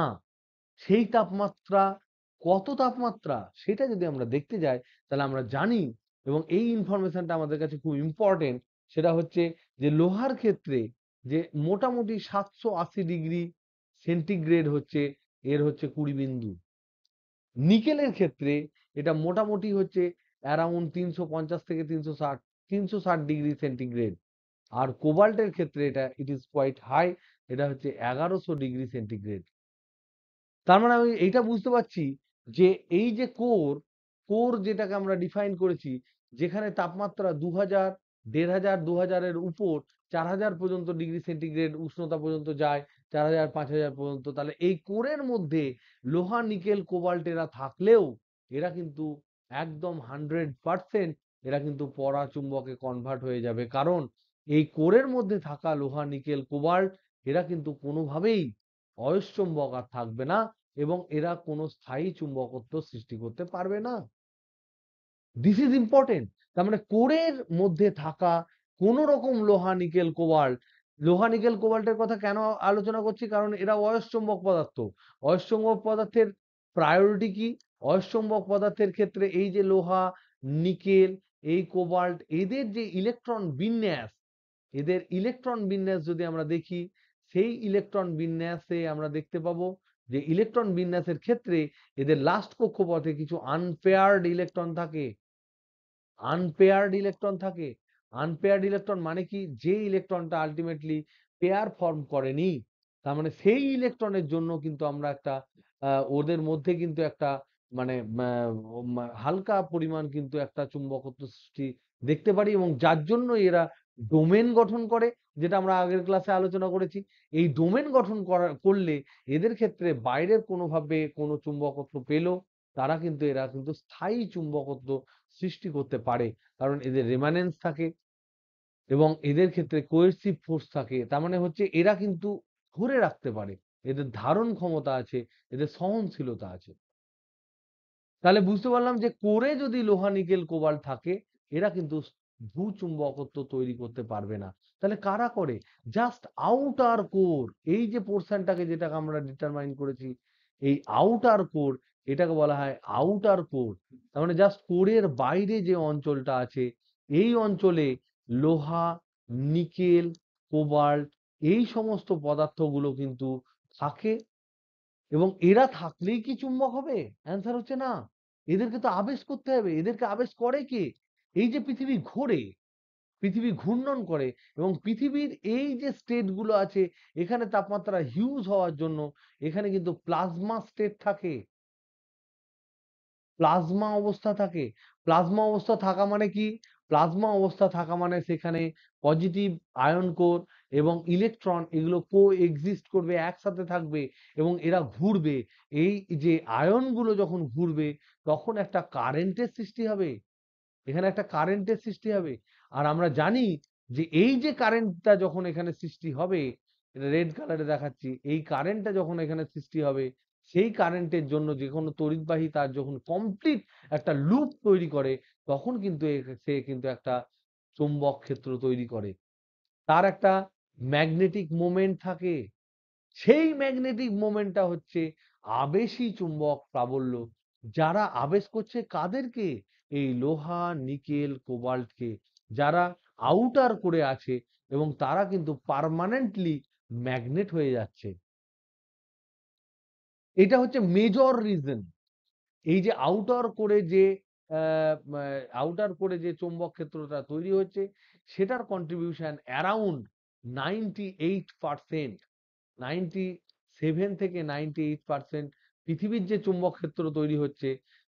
সেই তাপমাত্রা কত তাপমাত্রা, সেটা যদি আমরা দেখতে যাই তাহলে আমরা জানি, এবং এই ইনফরমেশনটা আমাদের কাছে খুব ইম্পর্টেন্ট। সেটা হচ্ছে যে লোহার ক্ষেত্রে যে মোটামুটি 780 ডিগ্রি সেন্টিগ্রেড হচ্ছে এর হচ্ছে 20 বিন্দু। নিকেলের ক্ষেত্রে এটা মোটামুটি হচ্ছে অ্যারাউন্ড 350 থেকে 360 ডিগ্রি সেন্টিগ্রেড। আর কোবাল্টের ক্ষেত্রে এটা ইট ইজ কোয়াইট হাই, এটা হচ্ছে 1100 ডিগ্রি সেন্টিগ্রেড। তার মানে আমি এইটা বুঝতে পারছি যে এই যে কোর যেটাকে আমরা ডিফাইন করেছি, যেখানে তাপমাত্রা 2000, 1500, 2000-এর উপর 4000 পর্যন্ত ডিগ্রি সেন্টিগ্রেড উষ্ণতা পর্যন্ত যায়, 4000, 5000 পর্যন্ত। তাহলে এই কোরের মধ্যে লোহা, নিকেল, কোবাল্ট এরা থাকলেও এরা কিন্তু একদম 100% এরা কিন্তু পরাচুম্বকে কনভার্ট হয়ে যাবে। কারণ এই কোরের মধ্যে থাকা লোহা, নিকেল, কোবাল্ট এরা কিন্তু কোনোভাবেই অয়স্চুম্বক আর থাকবে না এবং এরা কোনো স্থায়ী চুম্বকত্ব সৃষ্টি করতে পারবে না। This is important. তার মানে কোরের মধ্যে থাকা কোন রকম লোহা, নিকেল, কোবাল্ট, লোহা, নিকেল, কোবাল্টের কথা কেন আলোচনা করছি, কারণ এরা অয়স্চুম্বক পদার্থ। অয়স্চুম্বক পদার্থের প্রায়োরিটি কি? অয়স্চুম্বক পদার্থের ক্ষেত্রে এই যে লোহা, নিকেল, এই কোবাল্ট, এদের যে ইলেকট্রন বিন্যাস, এদের ইলেকট্রন বিন্যাস যদি আমরা দেখি, সেই ইলেকট্রন বিন্যাসে আমরা দেখতে পাবো যে ইলেকট্রন বিন্যাসের ক্ষেত্রে এদের লাস্ট কক্ষপথে কিছু আনপেয়ার্ড ইলেকট্রন থাকে। আনপেয়ার্ড ইলেকট্রন থাকে। আনপেয়ার্ড ইলেকট্রন মানে কি? যে ইলেকট্রনটা আলটিমেটলি পেয়ার ফর্ম করেনি। তার মানে সেই ইলেকট্রনের জন্য কিন্তু আমরা একটা ওদের মধ্যে কিন্তু একটা মানে হালকা পরিমাণ কিন্তু একটা চুম্বকত্ব সৃষ্টি দেখতে পারি, এবং যার জন্য এরা ডোমেন গঠন করে, যেটা আমরা আগের ক্লাসে আলোচনা করেছি। এই ডোমেন গঠন করলে এদের ক্ষেত্রে বাইরের কোনোভাবে কোনো চুম্বকত্ব পেল, তারা কিন্তু এরা কিন্তু স্থায়ী চুম্বকত্ব সৃষ্টি করতে পারে। কারণ এদের রেমানেন্স থাকে এবং এদের ক্ষেত্রে কোয়েরসিভ ফোর্স থাকে। তার মানে হচ্ছে এরা কিন্তু ধরে রাখতে পারে, এদের ধারণ ক্ষমতা আছে, এদের সহনশীলতা আছে। তাহলে বুঝতে পারলাম যে কোরে যদি লোহা, নিকেল, কোবাল্ট থাকে, এরা কিন্তু ভূচুম্বকত্ব তৈরি করতে পারবে না। তাহলে কারা করে? জাস্ট আউটার কোর, এই যে পোর্শনটাকে যেটাকে আমরা ডিটারমাইন করেছি, এই আউটার কোর, এটাকে বলা হয় আউটার কোর। তার মানে জাস্ট কোরের বাইরে যে অঞ্চলটা আছে, এই অঞ্চলে লোহা, নিকেল, কোবাল্ট, এই সমস্ত পদার্থগুলো কিন্তু থাকে। এবং এরা থাকলেই কি চুম্বক হবে? অ্যান্সার হচ্ছে না। এদেরকে তো আবেশ করতে হবে। এদেরকে আবেশ করে কে? এই যে পৃথিবী ঘোরে, পৃথিবী ঘূর্ণন করে এবং পৃথিবীর এই যে স্টেট গুলো আছে, এখানে তাপমাত্রা হিউজ হওয়ার জন্য এখানে কিন্তু প্লাজমা স্টেট থাকে, প্লাজমা অবস্থা থাকে। প্লাজমা অবস্থা থাকা মানে কি? প্লাজমা অবস্থা থাকা মানে সেখানে পজিটিভ আয়ন কোর এবং ইলেকট্রন এগুলো কো এক্সিস্ট করবে, একসাথে থাকবে এবং এরা ঘুরবে। এই যে আয়নগুলো যখন ঘুরবে তখন একটা কারেন্টের সৃষ্টি হবে, এখানে একটা কারেন্টের সৃষ্টি হবে। আর আমরা জানি যে এই যে কারেন্টটা যখন এখানে সৃষ্টি হবে, এটা রেড কালারে দেখাচ্ছি, এই কারেন্টটা যখন এখানে সৃষ্টি হবে সেই কারেন্টের জন্য যে কোনো তড়িৎবাহী তার যখন কমপ্লিট একটা লুপ তৈরি করে তখন কিন্তু সে কিন্তু একটা চৌম্বক ক্ষেত্র তৈরি করে। তার একটা ম্যাগনেটিক মোমেন্ট থাকে, সেই ম্যাগনেটিক মোমেন্টটা হচ্ছে আবেশী চুম্বক প্রাবল্য। যারা আবেশ করছে কাদেরকে? এই লোহা, নিকেল, কোবাল্টকে, যারা আউটার করে আছে এবং তারা কিন্তু পার্মানেন্টলি ম্যাগনেট হয়ে যাচ্ছে। এটা হচ্ছে মেজর রিজন। এই যে আউটার করে যে চৌম্বক ক্ষেত্রটা তৈরি হচ্ছে সেটার কন্ট্রিবিউশন অ্যারাউন্ড 98%, 97 থেকে 98% পৃথিবীর যে চুম্বক ক্ষেত্র তৈরি হচ্ছে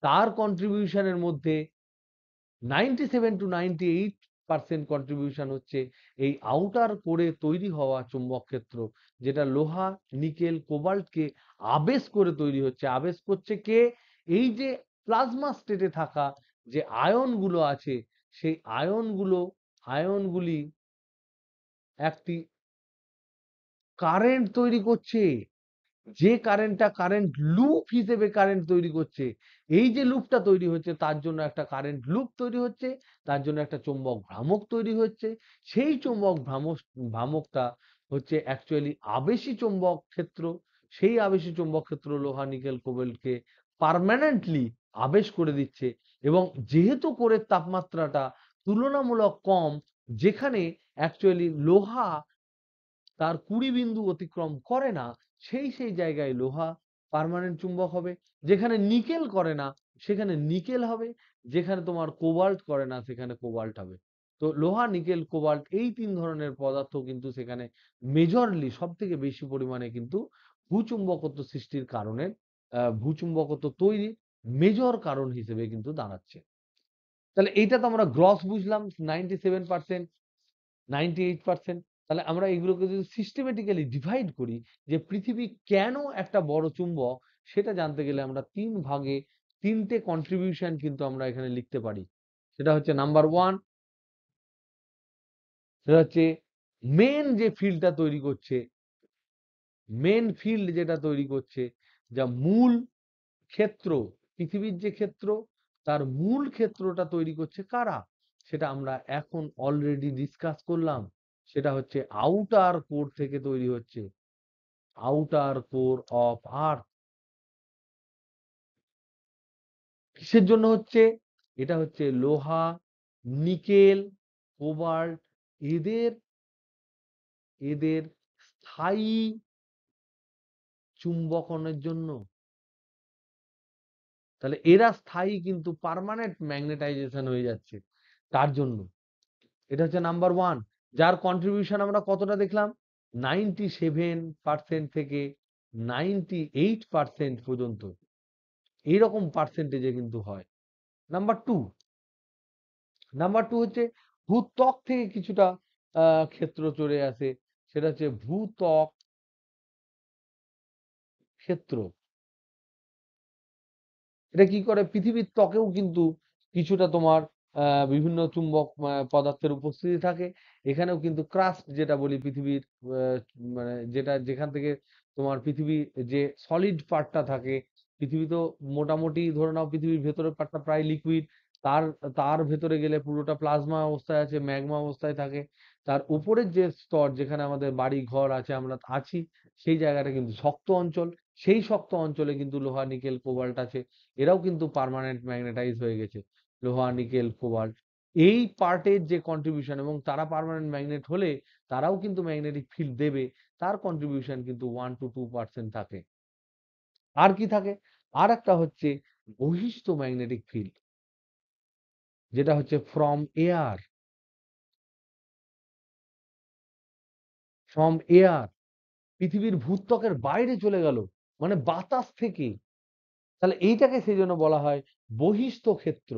তার কন্ট্রিবিউশনের মধ্যে 97 to 98% কন্ট্রিবিউশন হচ্ছে এই আউটার কোরে তৈরি হওয়া চুম্বক ক্ষেত্র, যেটা লোহা, নিকেল, কোবাল্টকে আবেশ করে তৈরি হচ্ছে। আবেশ করছে কে? এই যে প্লাজমা স্টেটে থাকা যে আয়নগুলো আছে সেই আয়নগুলি একটি কারেন্ট তৈরি করছে, যে কারেন্টটা কারেন্ট লুপ হিসেবে কারেন্ট তৈরি করছে। এই যে লুপটা তৈরি হচ্ছে তার জন্য একটা কারেন্ট লুপ তৈরি হচ্ছে, তার জন্য একটা চৌম্বক ভ্রামক তৈরি হচ্ছে। সেই চৌম্বক ভ্রামকটা হচ্ছে অ্যাকচুয়ালি আবেশী চৌম্বক ক্ষেত্র। সেই আবেশী চৌম্বক ক্ষেত্র লোহা, নিকেল, কোবাল্টকে পার্মানেন্টলি আবেশ করে দিচ্ছে। এবং যেহেতু কোরের তাপমাত্রাটা তুলনামূলক কম, যেখানে অ্যাকচুয়ালি লোহা তার 20 বিন্দু অতিক্রম করে না, সেই জায়গায় লোহা পার্মানেন্ট চুম্বক হবে। যেখানে নিকেল করে না সেখানে নিকেল হবে, যেখানে তোমার কোবাল্ট করে না সেখানে কোবাল্ট হবে। তো লোহা, নিকেল, কোবাল্ট এই 3 ধরনের পদার্থ কিন্তু সেখানে মেজরলি সব থেকে বেশি পরিমাণে কিন্তু ভূচুম্বকত্ব সৃষ্টির কারণে ভূচুম্বকত্ব তৈরি মেজর কারণ হিসেবে কিন্তু দাঁড়াচ্ছে। তাহলে এইটা তো আমরা গ্রস বুঝলাম 97%, 98%। তাহলে আমরা এগুলোকে যদি সিস্টেমেটিক্যালি ডিভাইড করি যে পৃথিবী কেন একটা বড় চুম্বক, সেটা জানতে গেলে আমরা 3 ভাগে 3টে কন্ট্রিবিউশন কিন্তু আমরা এখানে লিখতে পারি। সেটা হচ্ছে নাম্বার 1, সেটা হচ্ছে মেন যে ফিল্ডটা তৈরি করছে, মেন ফিল্ড যেটা তৈরি করছে, যা মূল ক্ষেত্র, পৃথিবীর যে ক্ষেত্র তার মূল ক্ষেত্রটা তৈরি করছে কারা? সেটা আমরা এখন অলরেডি ডিসকাস করলাম। সেটা হচ্ছে আউটার কোর থেকে তৈরি হচ্ছে, আউটার কোর অফ আর্থ। কিসের জন্য হচ্ছে? এটা হচ্ছে লোহা, নিকেল, কোবাল্ট এদের এদের স্থায়ী চুম্বকনের জন্য। তাহলে এরা স্থায়ী কিন্তু পার্মানেন্ট ম্যাগনেটাইজেশন হয়ে যাচ্ছে তার জন্য। এটা হচ্ছে নাম্বার 1, যার কন্ট্রিবিউশন আমরা কতটা দেখলাম 97% থেকে 98% পর্যন্ত এইরকম পার্সেন্টেজে কিন্তু হয়। নাম্বার 2, হচ্ছে ভূত্বক থেকে কিছুটা ক্ষেত্র চলে আসে, সেটা হচ্ছে ভূত্বক ক্ষেত্র। এটা কি করে? পৃথিবীর ত্বকেও কিন্তু কিছুটা তোমার বিভিন্ন চুম্বক পদার্থের উপস্থিতি থাকে। এখানেও কিন্তু ক্রাস্ট যেটা বলি পৃথিবীর মানে যেটা যেখান থেকে তোমার পৃথিবী যে সলিড পার্টটা থাকে, পৃথিবী তো মোটামুটি ধরে নাও পৃথিবীর ভেতরের পার্টটা প্রায় লিকুইড, তার তার ভেতরে গেলে পুরোটা প্লাজমা অবস্থায় আছে, ম্যাগমা অবস্থায় থাকে। তার উপরের যে স্তর যেখানে আমাদের বাড়ি ঘর আছে, আমরা আছি, সেই জায়গাটা কিন্তু শক্ত অঞ্চল। সেই শক্ত অঞ্চলে কিন্তু লোহা, নিকেল, কোবাল্ট আছে। এরাও কিন্তু পার্মানেন্ট ম্যাগনেটাইজ হয়ে গেছে, লোহা, নিকেল, কোবাল্ট। এই পার্টের যে কন্ট্রিবিউশন, এবং তারা পার্মানেন্ট ম্যাগনেট হলে তারাও কিন্তু ম্যাগনেটিক ফিল্ড দেবে, তার কন্ট্রিবিউশন কিন্তু 1 to 2% থাকে। আর কি থাকে? আর একটা হচ্ছে বহিস্থ ম্যাগনেটিক ফিল্ড, যেটা হচ্ছে ফ্রম এয়ার, ফ্রম এয়ার পৃথিবীর ভূত্বকের বাইরে চলে গেল, মানে বাতাস থেকে। তাহলে এইটাকে সেই জন্য বলা হয় বহিস্থ ক্ষেত্র।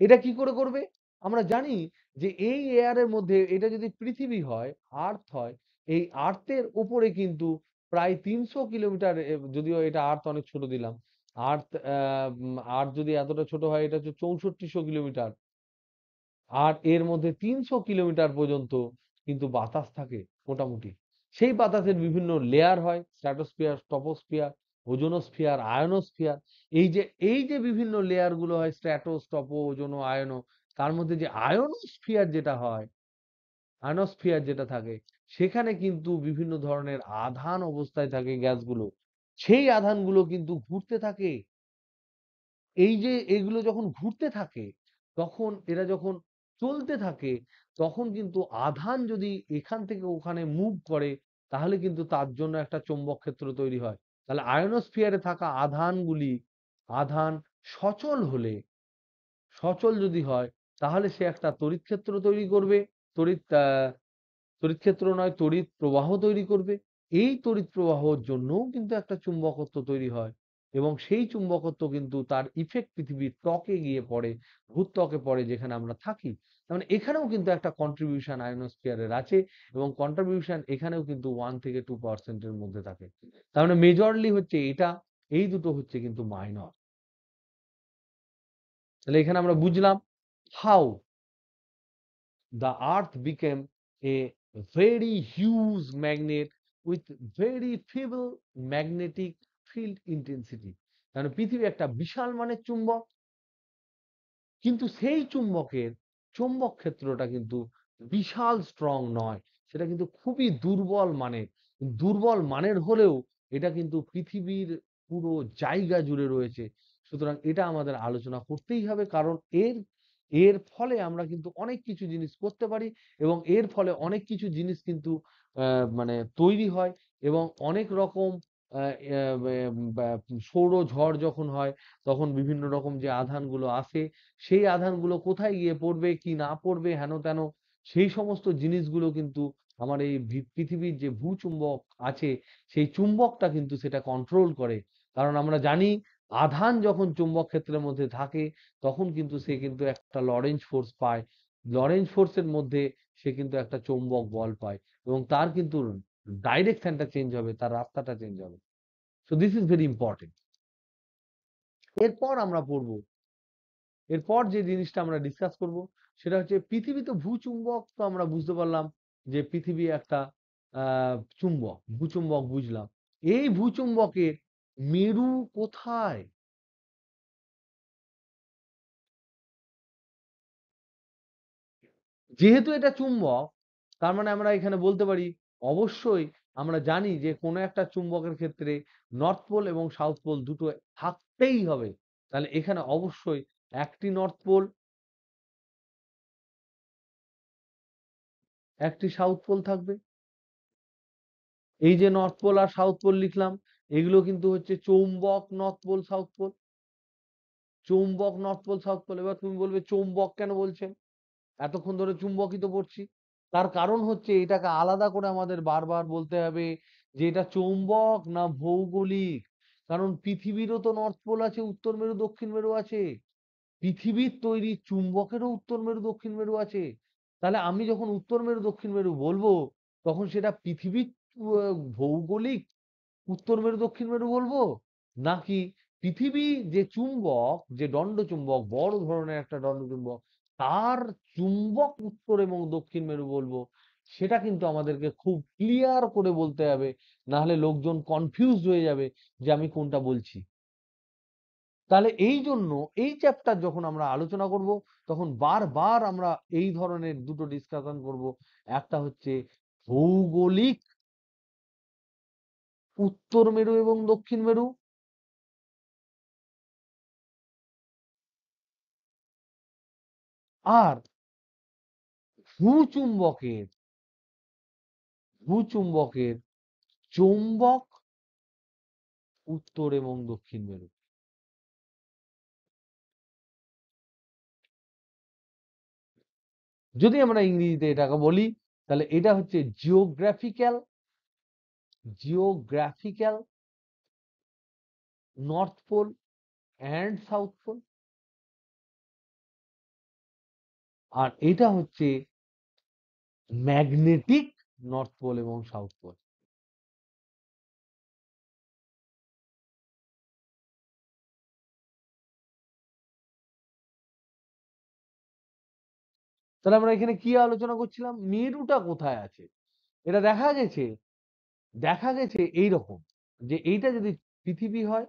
এটা কি করে করবে? আমরা জানি যে এই এয়ারের মধ্যে এটা যদি পৃথিবী হয়, আর্থ হয়, এই আর্থের উপরে কিন্তু প্রায় ৩০০ কিলোমিটার, যদিও এটা আর্থ অনেক ছোট দিলাম, আর্থ আর্থ যদি এতটা ছোট হয়, এটা হচ্ছে ৬৪০০ কিলোমিটার। আর এর মধ্যে ৩০০ কিলোমিটার পর্যন্ত কিন্তু বাতাস থাকে মোটামুটি। সেই বাতাসের বিভিন্ন লেয়ার হয়, স্ট্র্যাটোস্ফিয়ার, টপোস্ফিয়ার, ওজোনোস্ফিয়ার, আয়নোস্ফিয়ার। এই যে বিভিন্ন লেয়ার গুলো হয়, স্ট্র্যাটো, টপো, ওজোনো, আয়নো, তার মধ্যে যে আয়নোস্ফিয়ার যেটা হয়, আয়নোস্ফিয়ার যেটা থাকে, সেখানে কিন্তু বিভিন্ন ধরনের আধান অবস্থায় থাকে গ্যাসগুলো। সেই আধানগুলো কিন্তু ঘুরতে থাকে। এই যে এগুলো যখন ঘুরতে থাকে, তখন এরা যখন চলতে থাকে, তখন কিন্তু আধান যদি এখান থেকে ওখানে মুভ করে, তাহলে কিন্তু তার জন্য একটা চৌম্বক ক্ষেত্র তৈরি হয়। তাহলে আয়নোস্ফিয়ারে থাকা আধানগুলি, আধান সচল হলে, সচল যদি হয়, তাহলে সে একটা তড়িৎ ক্ষেত্র তৈরি করবে। তড়িৎ তড়িৎ ক্ষেত্র নয়, তড়িৎ প্রবাহ তৈরি করবে। এই তড়িৎ প্রবাহর জন্যও কিন্তু একটা চুম্বকত্ব তৈরি হয়, এবং সেই চুম্বকত্ব কিন্তু তার ইফেক্ট পৃথিবীর ত্বকে গিয়ে পড়ে, ভূত্বকে পড়ে, যেখানে আমরা থাকি। তার মানে এখানেও কিন্তু একটা কন্ট্রিবিউশন আয়নোস্ফিয়ারের আছে, এবং কন্ট্রিবিউশন এখানেও কিন্তু 1 থেকে 2% এর মধ্যে থাকে। তার মানে মেজরলি হচ্ছে এটা, এই দুটো হচ্ছে কিন্তু মাইনর। তাহলে এখানে আমরা বুঝলাম how the earth became a very huge magnet with very feeble magnetic field intensity। কারণ পৃথিবী একটা বিশাল মানের চুম্বক, কিন্তু সেই চুম্বকের চৌম্বক ক্ষেত্রটা কিন্তু বিশাল স্ট্রং নয়, সেটা কিন্তু খুবই দুর্বল মানের। দুর্বল মানের হলেও এটা কিন্তু পৃথিবীর পুরো জায়গা জুড়ে রয়েছে। সুতরাং এটা আমাদের আলোচনা করতেই হবে, কারণ এর এর ফলে আমরা কিন্তু অনেক কিছু জিনিস করতে পারি, এবং এর ফলে অনেক কিছু জিনিস কিন্তু মানে তৈরি হয়, এবং অনেক রকম সৌরঝড় যখন হয়, তখন বিভিন্ন রকম যে আধানগুলো আসে, সেই আধানগুলো কোথায় গিয়ে পড়বে, কি না পড়বে, হেন তেন, সেই সমস্ত জিনিসগুলো কিন্তু আমার এই পৃথিবীর যে ভূচুম্বক আছে, সেই চুম্বকটা কিন্তু সেটা কন্ট্রোল করে। কারণ আমরা জানি, আধান যখন চুম্বক ক্ষেত্রের মধ্যে থাকে, তখন কিন্তু সে কিন্তু একটা লরেন্জ ফোর্স পায়। লরেন্জ ফোর্সের মধ্যে সে কিন্তু একটা চৌম্বক বল পায়, এবং তার কিন্তু ডাইরেকশনটা চেঞ্জ হবে, তার রাস্তাটা চেঞ্জ হবে। So this is very important. এরপর আমরা পড়বো, এরপর যে জিনিসটা আমরা ডিসকাস করব, সেটা হচ্ছে পৃথিবী তো ভূচুম্বক। তো আমরা বুঝতে পারলাম যে পৃথিবী একটা চুম্বক, ভূচুম্বক বুঝলাম। এই ভূচুম্বকের মেরু কোথায়? যেহেতু এটা চুম্বক, তার মানে আমরা এখানে বলতে পারি, অবশ্যই আমরা জানি যে কোনো একটা চুম্বকের ক্ষেত্রে নর্থ পোল এবং সাউথ পোল দুটো থাকতেই হবে। তাহলে এখানে অবশ্যই একটি নর্থ পোল, একটি সাউথ পোল থাকবে। এই যে নর্থ পোল আর সাউথ পোল লিখলাম, এগুলো কিন্তু হচ্ছে চৌম্বক নর্থ পোল সাউথ পোল, চৌম্বক নর্থ পোল সাউথ পোল। এবার তুমি বলবে চৌম্বক কেন বলছেন, এতক্ষণ ধরে চুম্বকই তো পড়ছি। তার কারণ হচ্ছে এটাকে আলাদা করে আমাদের বারবার বলতে হবে যে এটা চৌম্বক না ভৌগোলিক। কারণ পৃথিবীরও তো নর্থ পোল আছে, উত্তর মেরু দক্ষিণ মেরু আছে। পৃথিবীর তৈরি চুম্বকেরও উত্তর মেরু দক্ষিণ মেরু আছে। তাহলে আমি যখন উত্তর মেরু দক্ষিণ মেরু বলবো, তখন সেটা পৃথিবীর ভৌগোলিক উত্তর মেরু দক্ষিণ মেরু বলবো, নাকি পৃথিবী যে চুম্বক, যে দণ্ড চুম্বক, বড় ধরনের একটা দণ্ড চুম্বক, তার চুম্বক উত্তর এবং দক্ষিণ মেরু বলবো? সেটা কিন্তু আমাদেরকে খুব ক্লিয়ার করে বলতে হবে, না হলে লোকজন কনফিউজড হয়ে যাবে যে আমি কোনটা বলছি। তাহলে এই জন্য এই চ্যাপ্টার যখন আমরা আলোচনা করব, তখন বারবার আমরা এই ধরনের দুটো ডিসকাশন করব। একটা হচ্ছে ভৌগোলিক উত্তর মেরু এবং দক্ষিণ মেরু, আর ভূচুম্বকের ভূচুম্বকের চৌম্বক উত্তর এবং দক্ষিণ মেরু। যদি আমরা ইংরেজিতে এটাকে বলি, তাহলে এটা হচ্ছে geographical north pole and south pole. আর এটা হচ্ছে ম্যাগনেটিক নর্থ পোল এবং সাউথ পোল। তাহলে আমরা এখানে কি আলোচনা করছিলাম? মেরুটা কোথায় আছে? এটা দেখা গেছে এইরকম, যে এইটা যদি পৃথিবী হয়,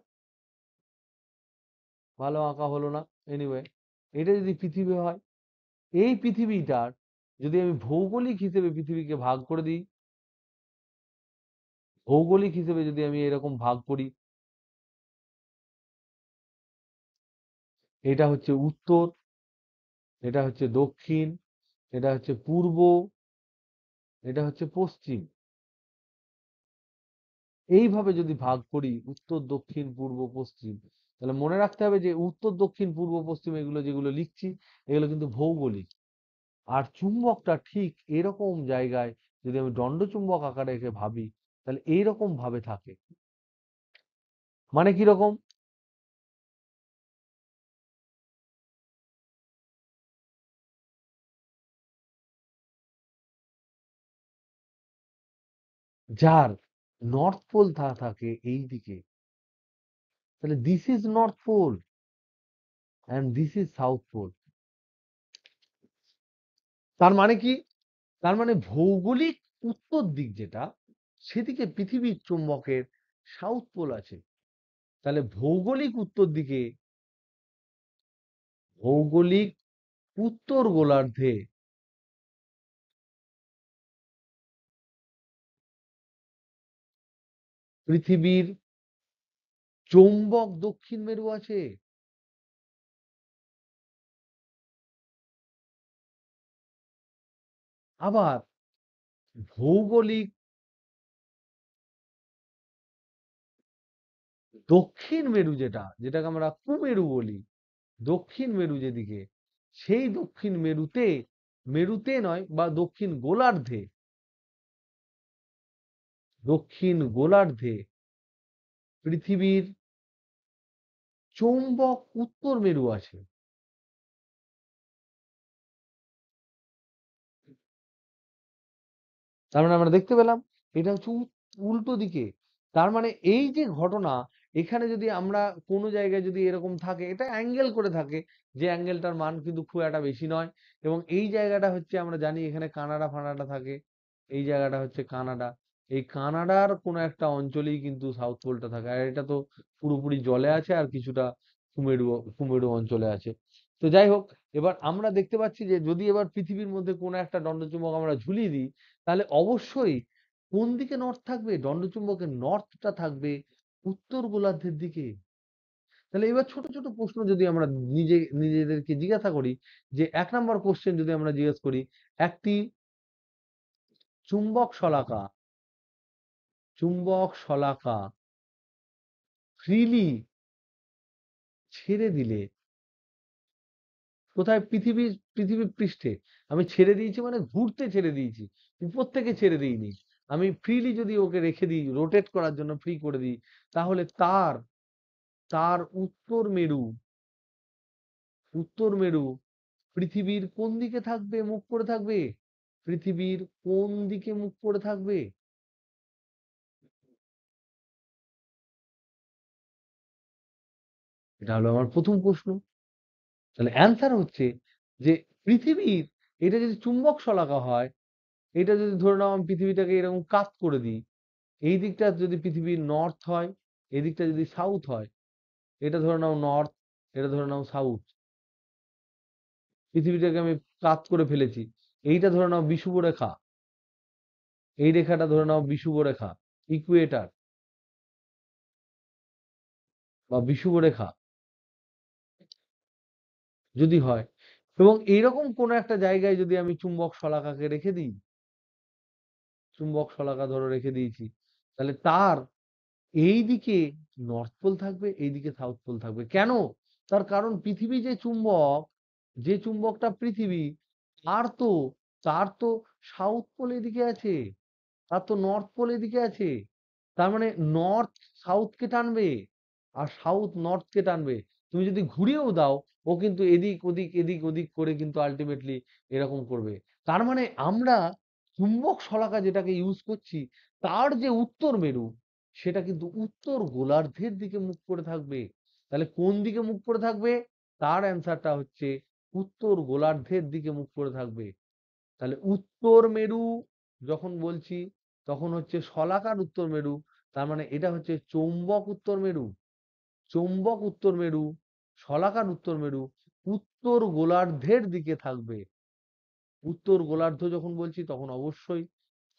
ভালো আঁকা হলো না, এনিওয়ে, এটা যদি পৃথিবী হয়, এই পৃথিবীটার যদি আমি ভৌগোলিক হিসেবে পৃথিবীকে ভাগ করে দিই, ভৌগোলিক হিসেবে যদি আমি এরকম ভাগ করি, এটা হচ্ছে উত্তর, এটা হচ্ছে দক্ষিণ, এটা হচ্ছে পূর্ব, এটা হচ্ছে পশ্চিম, এইভাবে যদি ভাগ করি উত্তর দক্ষিণ পূর্ব পশ্চিম, তাহলে মনে রাখতে হবে যে উত্তর দক্ষিণ পূর্ব পশ্চিম এগুলো যেগুলো লিখছি এগুলো কিন্তু ভৌগোলিক। আর চুম্বকটা ঠিক এরকম জায়গায় যদি আমি দণ্ডচুম্বক আকারে একে ভাবি, তাহলে এইরকম ভাবে থাকে। মানে কিরকম? যার নর্থ পোল থাকে এই দিকে, তাহলে this is north pole and this is south pole. তার মানে কি? তার মানে ভৌগোলিক উত্তর দিক যেটা, সেদিকে পৃথিবীর চুম্বকের সাউথ পোল আছে। তাহলে ভৌগোলিক উত্তর গোলার্ধে পৃথিবীর চৌম্বক দক্ষিণ মেরু আছে। আবার ভৌগোলিক দক্ষিণ মেরু যেটাকে আমরা কুমেরু বলি, দক্ষিণ মেরু যেদিকে, সেই দক্ষিণ মেরুতে, মেরুতে নয় বা দক্ষিণ গোলার্ধে পৃথিবীর চৌম্বক উত্তর মেরু আছে। তার মানে আমরা দেখতে পেলাম এটা হচ্ছে উল্টো দিকে। তার মানে এই যে ঘটনা, এখানে যদি আমরা কোনো জায়গায় যদি এরকম থাকে, এটা অ্যাঙ্গেল করে থাকে, যে অ্যাঙ্গেলটার মান কিন্তু খুব একটা বেশি নয়, এবং এই জায়গাটা হচ্ছে আমরা জানি এখানে কানাডা ফানাডা থাকে, এই জায়গাটা হচ্ছে কানাডা, এই কানাডার কোনো একটা অঞ্চলেই কিন্তু সাউথ পোলটা থাকে, আর এটা তো পুরোপুরি জলে আছে আর কিছুটা কুমেরু কুমেরু অঞ্চলে আছে। তো যাই হোক, এবার আমরা দেখতে পাচ্ছি যে যদি এবার পৃথিবীর মধ্যে কোনো একটা দণ্ডচুম্বক আমরা ঝুলিয়ে দিই, তাহলে অবশ্যই কোন দিকে নর্থ থাকবে? দণ্ডচুম্বকের নর্থটা থাকবে উত্তর গোলার্ধের দিকে। তাহলে এবার ছোট ছোট প্রশ্ন যদি আমরা নিজেদেরকে জিজ্ঞাসা করি, যে 1 নম্বর কোশ্চেন যদি আমরা জিজ্ঞেস করি, একটি চুম্বক শলাকা চুম্বক শলাকা ফ্রিলি ছেড়ে দিলে কোথায়? পৃথিবীর পৃষ্ঠে আমি ছেড়ে দিয়েছি, মানে ঘুরতে ছেড়ে দিয়েছি, উপর থেকে ছেড়ে দিইনি। আমি ফ্রিলি যদি ওকে রেখে দিই, রোটেট করার জন্য ফ্রি করে দিই, তাহলে তার তার উত্তর মেরু পৃথিবীর কোন দিকে থাকবে, মুখ করে থাকবে? পৃথিবীর কোন দিকে মুখ করে থাকবে? এটা হলো আমার প্রথম প্রশ্ন। তাহলে অ্যান্সার হচ্ছে যে পৃথিবীর, এটা যদি চুম্বক শলাকা হয়, এটা যদি ধরে নাও আমি পৃথিবীটাকে এরকম কাত করে দিই, এই দিকটা যদি পৃথিবীর নর্থ হয়, এদিকটা যদি সাউথ হয়, এটা ধরে নাও নর্থ, এটা ধরে নাও সাউথ, পৃথিবীটাকে আমি কাত করে ফেলেছি, এইটা ধরে নাও বিষুবরেখা, এই রেখাটা ধরে নাও বিষুবরেখা, ইকুয়েটার বা বিষুবরেখা যদি হয়, এবং এইরকম কোন একটা জায়গায় যদি আমি চুম্বক শলাকাকে রেখে দিই, চুম্বক শলাকা ধরো রেখে দিয়েছি, তাহলে তার এই দিকে নর্থ পোল থাকবে, এইদিকে সাউথ পোল থাকবে। কেন? তার কারণ পৃথিবী যে চুম্বকটা পৃথিবী, তার তো তার তো সাউথ পোল এদিকে আছে, তার তো নর্থ পোল এদিকে আছে। তার মানে নর্থ সাউথ কে টানবে আর সাউথ নর্থ কে টানবে। তুমি যদি ঘুরিয়েও দাও ও কিন্তু এদিক ওদিক এদিক ওদিক করে কিন্তু আলটিমেটলি এরকম করবে। তার মানে আমরা চুম্বক শলাকা যেটাকে ইউজ করছি তার যে উত্তর মেরু সেটা কিন্তু উত্তর গোলার্ধের দিকে মুখ করে থাকবে। তাহলে কোন দিকে মুখ করে থাকবে? তার অ্যান্সারটা হচ্ছে উত্তর গোলার্ধের দিকে মুখ করে থাকবে। তাহলে উত্তর মেরু যখন বলছি তখন হচ্ছে শলাকার উত্তর মেরু, তার মানে এটা হচ্ছে চৌম্বক উত্তর মেরু। চৌম্বক উত্তর মেরু, শলাকার উত্তর মেরু উত্তর গোলার্ধের দিকে থাকবে। উত্তর গোলার্ধ যখন বলছি তখন অবশ্যই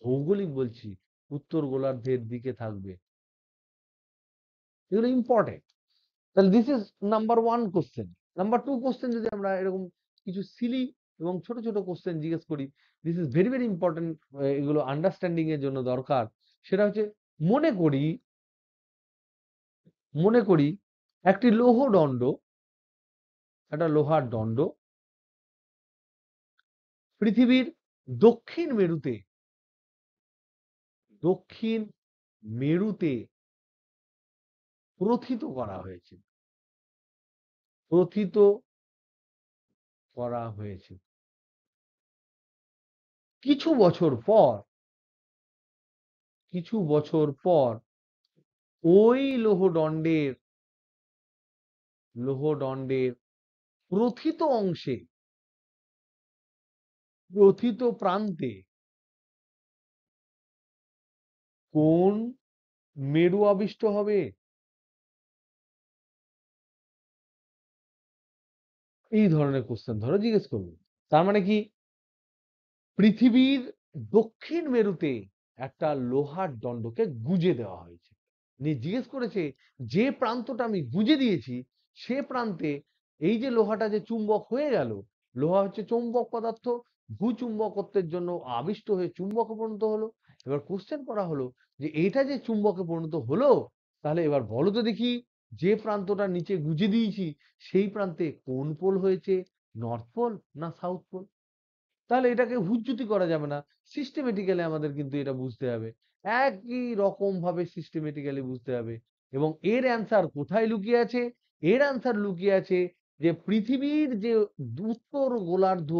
ভৌগোলিক বলছি, উত্তর গোলার্ধের দিকে থাকবে। এগুলো ইম্পর্টেন্ট। তাহলে this is number one question. Number two question যদি আমরা এরকম কিছু সিলি এবং ছোট ছোট কোশ্চেন জিজ্ঞেস করি, this is very very important, এগুলো আন্ডারস্ট্যান্ডিং এর জন্য দরকার। সেটা হচ্ছে মনে করি মনে করি একটি লৌহদণ্ড, একটা লোহার দণ্ড পৃথিবীর দক্ষিণ মেরুতে দক্ষিণ মেরুতে প্রথিত করা হয়েছে। প্রথিত করা হয়েছে কিছু বছর পর কিছু বছর পর ওই লোহদণ্ডের প্রথিত অংশে, প্রথিত প্রান্তে কোন মেরু আবিষ্ট হবে? এই ধরনের কোশ্চেন ধরো জিজ্ঞেস করবে। তার মানে কি পৃথিবীর দক্ষিণ মেরুতে একটা লোহার দণ্ডকে গুঁজে দেওয়া হয়েছে, নিয়ে জিজ্ঞেস করেছে যে প্রান্তটা আমি গুঁজে দিয়েছি সে প্রান্তে এই যে লোহাটা যে চুম্বক হয়ে গেল, লোহা হচ্ছে চৌম্বক পদার্থ, ভূচুম্বকত্বের জন্য আবিষ্ট হয়ে চুম্বকে পরিণত হলো। এবার কোশ্চেন করা হলো যে এটা যে চুম্বকে পরিণত হলো, তাহলে এবার বলো তো দেখি যে প্রান্তটা নিচে গুঁজে দিয়েছি সেই প্রান্তে কোন পোল হয়েছে, নর্থ পোল না সাউথ পোল? তাহলে এটাকে হুজ্জুতি করা যাবে না, সিস্টেমেটিক্যালি আমাদের কিন্তু এটা বুঝতে হবে, একই রকম ভাবে সিস্টেমেটিক্যালি বুঝতে হবে। এবং এর অ্যান্সার কোথায় লুকিয়ে আছে? এর অ্যান্সার লুকিয়ে আছে যে পৃথিবীর যে উত্তর গোলার্ধ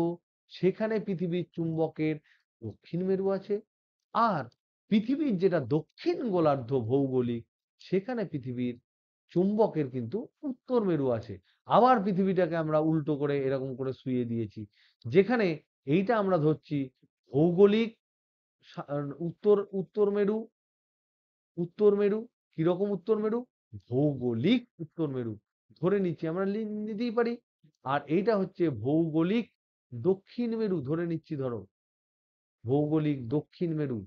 সেখানে পৃথিবীর চুম্বকের দক্ষিণ মেরু আছে, আর পৃথিবীর যেটা দক্ষিণ গোলার্ধ ভৌগোলিক সেখানে পৃথিবীর চুম্বকের কিন্তু উত্তর মেরু আছে। আবার পৃথিবীটাকে আমরা উল্টো করে এরকম করে শুইয়ে দিয়েছি, যেখানে এইটা আমরা ধরছি ভৌগোলিক উত্তর উত্তর মেরু। উত্তর মেরু কিরকম উত্তর মেরু? ভৌগোলিক উত্তর মেরু ধরে নিচ্ছি, আমরা নিতেই পারি। আর এইটা হচ্ছে ভৌগোলিক দক্ষিণ মেরু ধরে নিচ্ছি, ধরো ভৌগোলিক দক্ষিণ মেরু।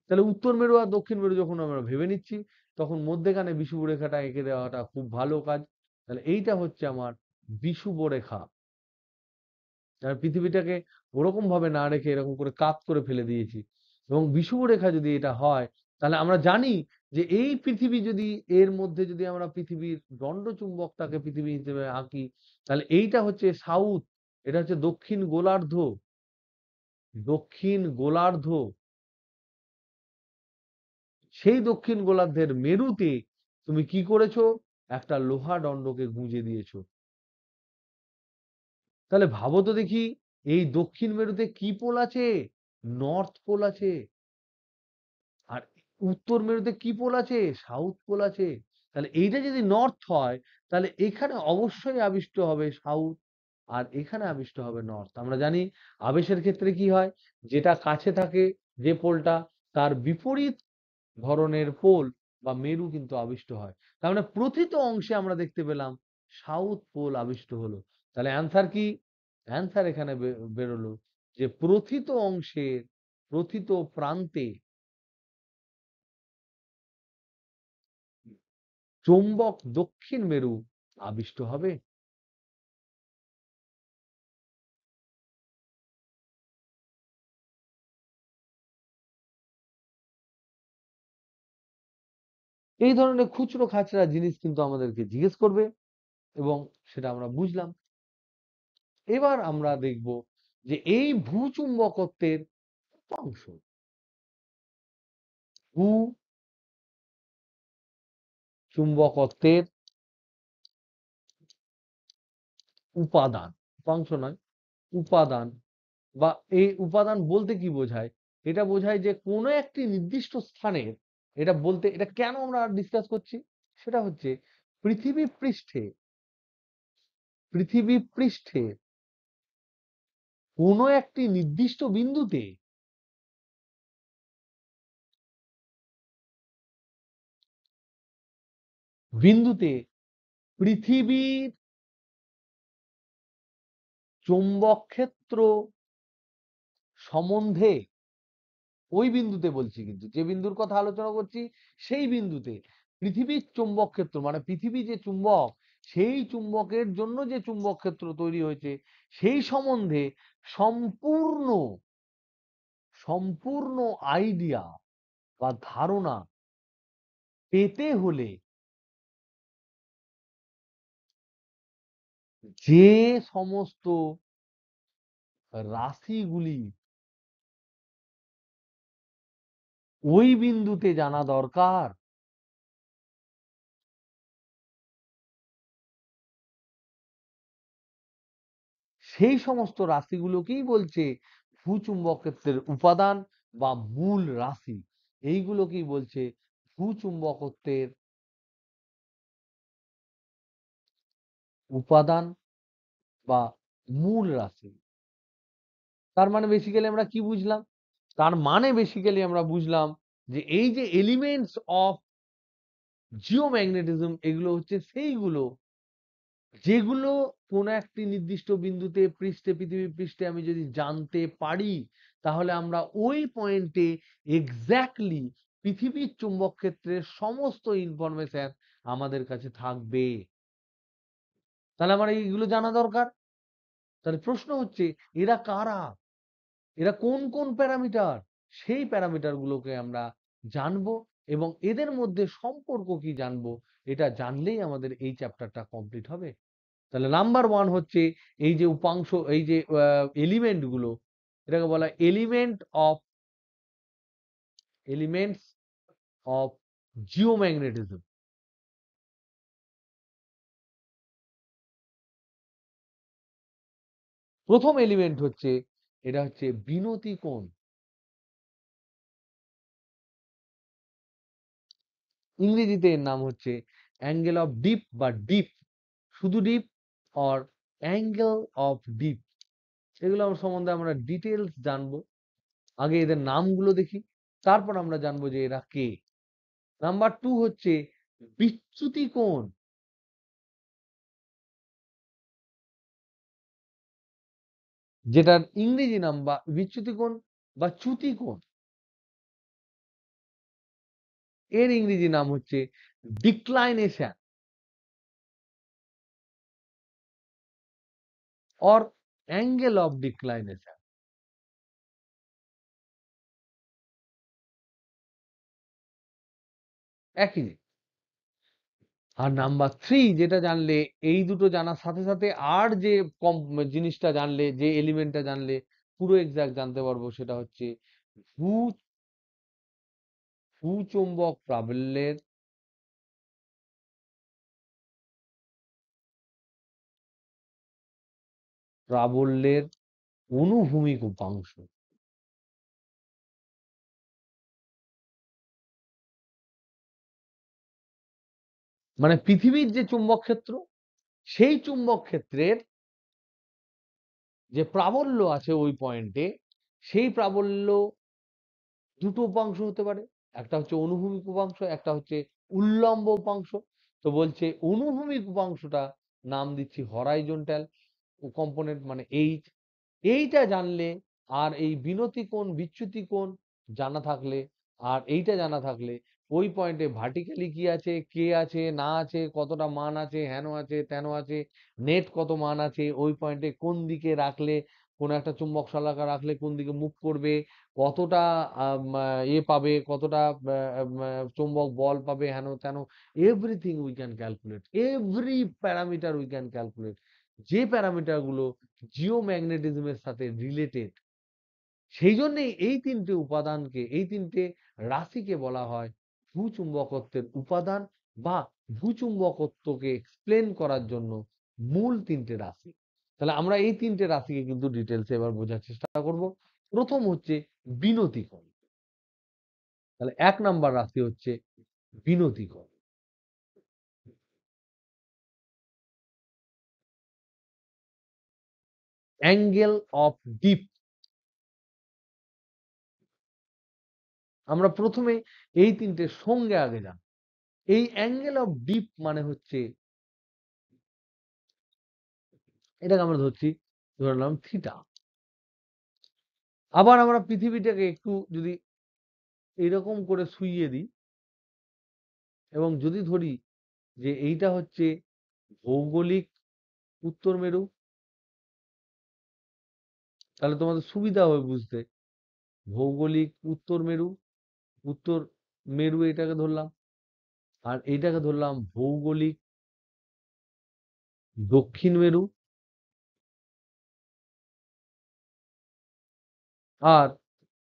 তাহলে উত্তর মেরু আর দক্ষিণ মেরু যখন আমরা ভেবে নিচ্ছি তখন মধ্যেখানে বিষুবরেখাটা এঁকে দেওয়াটা খুব ভালো কাজ। তাহলে এইটা হচ্ছে আমার বিষুবরেখা। আর পৃথিবীটাকে ওরকম ভাবে না রেখে এরকম করে কাত করে ফেলে দিয়েছি। এবং বিষুবরেখা যদি এটা হয় তাহলে আমরা জানি যে এই পৃথিবী যদি এর মধ্যে যদি আমরা পৃথিবীর দণ্ডচুম্বকটাকে পৃথিবী হিসেবে আঁকি, তাহলে এইটা হচ্ছে সাউথ, এটা হচ্ছে দক্ষিণ গোলার্ধ। দক্ষিণ গোলার্ধ, সেই দক্ষিণ গোলার্ধের মেরুতে তুমি কি করেছো? একটা লোহা দণ্ডকে গুঁজে দিয়েছো। তাহলে ভাবো তো দেখি এই দক্ষিণ মেরুতে কি পোল আছে? নর্থ পোল আছে। আর উত্তর মেরুতে কি পোল আছে? সাউথ পোল আছে। তাহলে এইটা যদি নর্থ হয় তাহলে এখানে অবশ্যই আবিষ্ট হবে সাউথ, আর এখানে আবিষ্ট হবে নর্থ। আমরা জানি আবেশের ক্ষেত্রে কি হয়, যেটা কাছে থাকে যে পোলটা তার বিপরীত ধরনের পোল বা মেরু কিন্তু আবিষ্ট হয়। তার মানে প্রথিত অংশে আমরা দেখতে পেলাম সাউথ পোল আবিষ্ট হলো। তাহলে অ্যান্সার কি? অ্যান্সার এখানে বেরোলো যে প্রথিত অংশের প্রথিত প্রান্তে চৌম্বক দক্ষিণ মেরু আবিষ্ট হবে। এই ধরনের খুচরো খাচরা জিনিস কিন্তু আমাদেরকে জিজ্ঞেস করবে এবং সেটা আমরা বুঝলাম। এবার আমরা দেখব যে এই ভূচুম্বকত্বের অংশ, ভূ চুম্বকত্বের উপাদান, উপাংশ নয়, উপাদান। বা এই উপাদান বলতে কি বোঝায়? এটা বোঝায় যে কোনো একটি নির্দিষ্ট স্থানের, এটা বলতে, এটা কেন আমরা ডিসকাস করছি? সেটা হচ্ছে পৃথিবী পৃষ্ঠে, পৃথিবী পৃষ্ঠে কোনো একটি নির্দিষ্ট বিন্দুতে বিন্দুতে পৃথিবীর চৌম্বক ক্ষেত্র সম্বন্ধে, ওই বিন্দুতে বলছি, কিন্তু যে বিন্দুর কথা আলোচনা করছি সেই বিন্দুতে পৃথিবীর চুম্বক ক্ষেত্র, মানে পৃথিবী যে চুম্বক, সেই চুম্বকের জন্য যে চুম্বক ক্ষেত্র তৈরি হয়েছে সেই সম্বন্ধে সম্পূর্ণ সম্পূর্ণ আইডিয়া বা ধারণা পেতে হলে যে সমস্ত রাশিগুলি ওই বিন্দুতে জানা দরকার, সেই সমস্ত রাশিগুলোকেই বলছে ভূচুম্বক ক্ষেত্রের উপাদান বা মূল রাশি। এইগুলোকেই বলছে ভূচুম্বকত্বের উপাদান বা মূল রাশি। তার মানে বেসিক্যালি আমরা কি বুঝলাম? তার মানে বেসিক্যালি আমরা বুঝলাম যে এই যে এলিমেন্টস অফ জিওম্যাগনেটিজম, এগুলো হচ্ছে সেইগুলো যেগুলো কোন একটি নির্দিষ্ট বিন্দুতে পৃষ্ঠে, পৃথিবী পৃষ্ঠে আমি যদি জানতে পারি, তাহলে আমরা ওই পয়েন্টে এক্স্যাক্টলি পৃথিবীর চুম্বক ক্ষেত্রের সমস্ত ইনফরমেশন আমাদের কাছে থাকবে। তাহলে আমার এইগুলো জানা দরকার। তাহলে প্রশ্ন হচ্ছে, এরা কারা, এরা কোন কোন প্যারামিটার? সেই প্যারামিটার গুলোকে আমরা জানবো এবং এদের মধ্যে সম্পর্ক কি জানবো। এটা জানলেই আমাদের এই চ্যাপ্টারটা কমপ্লিট হবে। তাহলে নাম্বার ওয়ান হচ্ছে এই যে উপাংশ, এই যে এলিমেন্ট গুলো, এটাকে বলা হয় এলিমেন্টস অফ জিওম্যাগনেটিজম। প্রথম এলিমেন্ট হচ্ছে, এটা হচ্ছে বিনতি কোণ। ইংরেজিতে এর নাম হচ্ছে অ্যাঙ্গেল অফ ডিপ বা ডিপ, শুধু deep or angle of deep. এগুলো সম্বন্ধে আমরা ডিটেলস জানবো। আগে এদের নামগুলো দেখি, তারপর আমরা জানবো যে এরা কে। নাম্বার টু হচ্ছে বিচ্যুতি কোণ, যেটার ইংরেজি নাম বা বিচ্যুতি কোণ বা চ্যুতি কোণ, এর ইংরেজি নাম হচ্ছে ডিক্লাইনেশন অর অ্যাঙ্গেল অফ ডিক্লাইনেশন, একই জিনিস। আর নাম্বার থ্রি যেটা জানলে, এই দুটো জানার সাথে সাথে আর যে কম জিনিসটা জানলে, যে এলিমেন্টটা জানলে পুরো এক্সাক্ট জানতে পারবো, সেটা হচ্ছে ভূ ভূচৌম্বক প্রাবল্যের প্রাবল্যের অনুভূমিক উপাংশ। মানে পৃথিবীর যে চুম্বক ক্ষেত্র, সেই চুম্বক ক্ষেত্রের যে প্রাবল্য আছে ওই পয়েন্টে, সেই প্রাবল্য দুটো উপাংশ হতে পারে। একটা হচ্ছে অনুভূমিক উপাংশ, একটা হচ্ছে উল্লম্ব উপাংশ। তো বলছে অনুভূমিক উপাংশটা নাম দিচ্ছি হরাইজন্টাল কম্পোনেন্ট, মানে এইচ। এইটা জানলে, আর এই বিনতি কোণ বিচ্যুতি কোণ জানা থাকলে, আর এইটা জানা থাকলে, ওই পয়েন্টে ভার্টিক্যালি কি আছে, কে আছে না আছে, কতটা মান আছে, হেন আছে তেন আছে, নেট কত মান আছে, ওই পয়েন্টে কোন দিকে রাখলে, কোন একটা চুম্বক শলাকা রাখলে কোন দিকে মুভ করবে, কতটা পাবে, কতটা চুম্বক বল পাবে, হেন তেন, everything we can calculate, every parameter we can calculate. যে প্যারামিটার গুলো জিওম্যাগনেটিজমের সাথে রিলেটেড, সেই জন্যই এই তিনটে উপাদানকে, এই তিনটে রাশিকে বলা হয় ভূচুম্বকত্বের উপাদান বা ভূচুম্বকত্বকে এক্সপ্লেন করার জন্য মূল তিনটে রাশি। তাহলে আমরা এই তিনটে রাশিকে কিন্তু ডিটেলসে এবার বোঝার চেষ্টা করব। প্রথম হচ্ছে বিনতিকর। তাহলে 1 নাম্বার রাশি হচ্ছে বিনতিকর। Angle of deep. আমরা প্রথমে এই তিনটের সঙ্গে আগে যাব। এই অ্যাঙ্গেল অফ ডিপ মানে হচ্ছে, এটাকে আমরা ধরলাম থিটা। আবার আমরা পৃথিবীটাকে একটু যদি এরকম করে শুইয়ে দিই এবং যদি ধরি যে এইটা হচ্ছে ভৌগোলিক উত্তর মেরু, তাহলে তোমাদের সুবিধা হবে বুঝতে। ভৌগোলিক উত্তর মেরু, উত্তর মেরু এটাকে ধরলাম, আর এইটাকে ধরলাম ভৌগোলিক দক্ষিণ মেরু, আর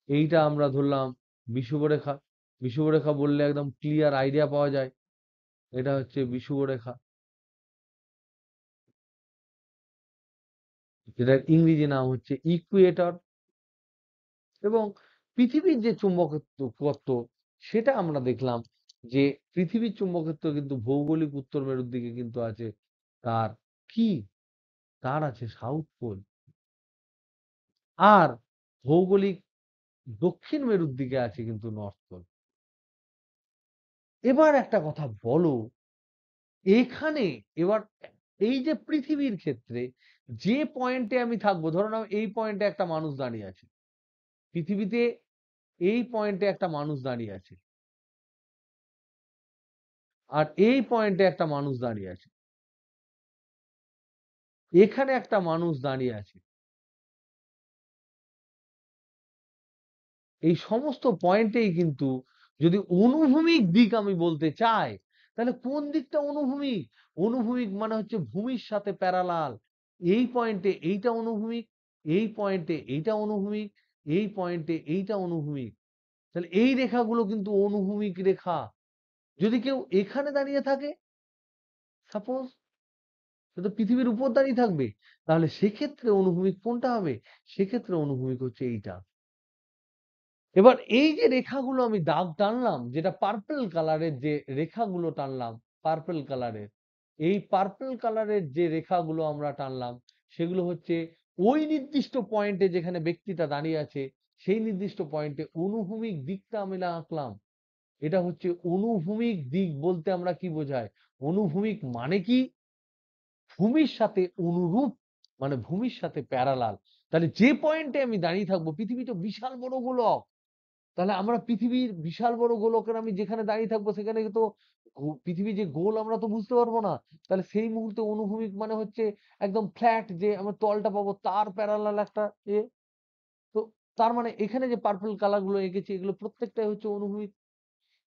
এইটা আমরা ধরলাম বিষুবরেখা। বিষুবরেখা বললে একদম ক্লিয়ার আইডিয়া পাওয়া যায়, এটা হচ্ছে বিষুবরেখা, যেটার ইংরেজি নাম হচ্ছে ইকুয়েটর। এবং পৃথিবীর যে চুম্বকত্ব সেটা আমরা দেখলাম যে পৃথিবীর চুম্বকত্ব কিন্তু ভৌগোলিক উত্তর মেরুর দিকে কিন্তু আছে, তার কি, তার আছে সাউথ পোল। আর ভৌগোলিক দক্ষিণ মেরুর দিকে আছে কিন্তু নর্থ পোল। এবার একটা কথা বলো, এখানে এবার এই যে পৃথিবীর ক্ষেত্রে যে পয়েন্টে আমি থাকবো, ধরো না এই পয়েন্টে একটা মানুষ দাঁড়িয়ে আছে পৃথিবীতে, এই পয়েন্টে একটা মানুষ দাঁড়িয়ে আছে, আর এই পয়েন্টে একটা মানুষ দাঁড়িয়ে আছে, এখানে একটা মানুষ দাঁড়িয়ে আছে। এই সমস্ত পয়েন্টেই কিন্তু যদি অনুভূমিক দিক আমি বলতে চাই, তাহলে কোন দিকটা অনুভূমিক? অনুভূমিক মানে হচ্ছে ভূমির সাথে প্যারালাল। এই পয়েন্টে এইটা অনুভূমিক, এই পয়েন্টে এইটা অনুভূমিক, এই পয়েন্টে এইটা অনুভূমিক। তাহলে এই রেখাগুলো কিন্তু অনুভূমিক রেখা। যদি কেউ এখানে দাঁড়িয়ে থাকে, সাপোজ সে তো পৃথিবীর উপর দাঁড়িয়ে থাকবে, তাহলে সেক্ষেত্রে অনুভূমিক কোনটা হবে? সেক্ষেত্রে অনুভূমিক হচ্ছে এইটা। এবার এই যে রেখাগুলো আমি দাগ টানলাম, যেটা পার্পল কালারের যে রেখাগুলো টানলাম, পার্পল কালারের, এই পার্পল কালারের যে রেখাগুলো আমরা টানলাম, সেগুলো হচ্ছে ওই নির্দিষ্ট পয়েন্টে যেখানে ব্যক্তিটা দাঁড়িয়ে আছে, সেই নির্দিষ্ট পয়েন্টে অনুভূমিক দিকটা আমি আঁকলাম। এটা হচ্ছে অনুভূমিক দিক। বলতে আমরা কি বোঝাই? অনুভূমিক মানে কি? ভূমির সাথে অনুরূপ, মানে ভূমির সাথে প্যারালাল। তাহলে যে পয়েন্টে আমি দাঁড়িয়ে থাকবো, পৃথিবী তো বিশাল বড় গোলক, তাহলে আমরা পৃথিবীর বিশাল বড় গোলকের আমি যেখানে দাঁড়িয়ে থাকবো সেখানে তো পৃথিবী যে গোল আমরা তো বুঝতে পারবো না। তাহলে সেই মুহূর্তে অনুভূমিক মানে হচ্ছে একদম ফ্ল্যাট, যে আমরা তলটা পাবো তার প্যারালাল একটা এ। তো তার মানে এখানে যে পার্পল কালার গুলো এঁকেছি, এগুলো প্রত্যেকটাই হচ্ছে অনুভূমিক।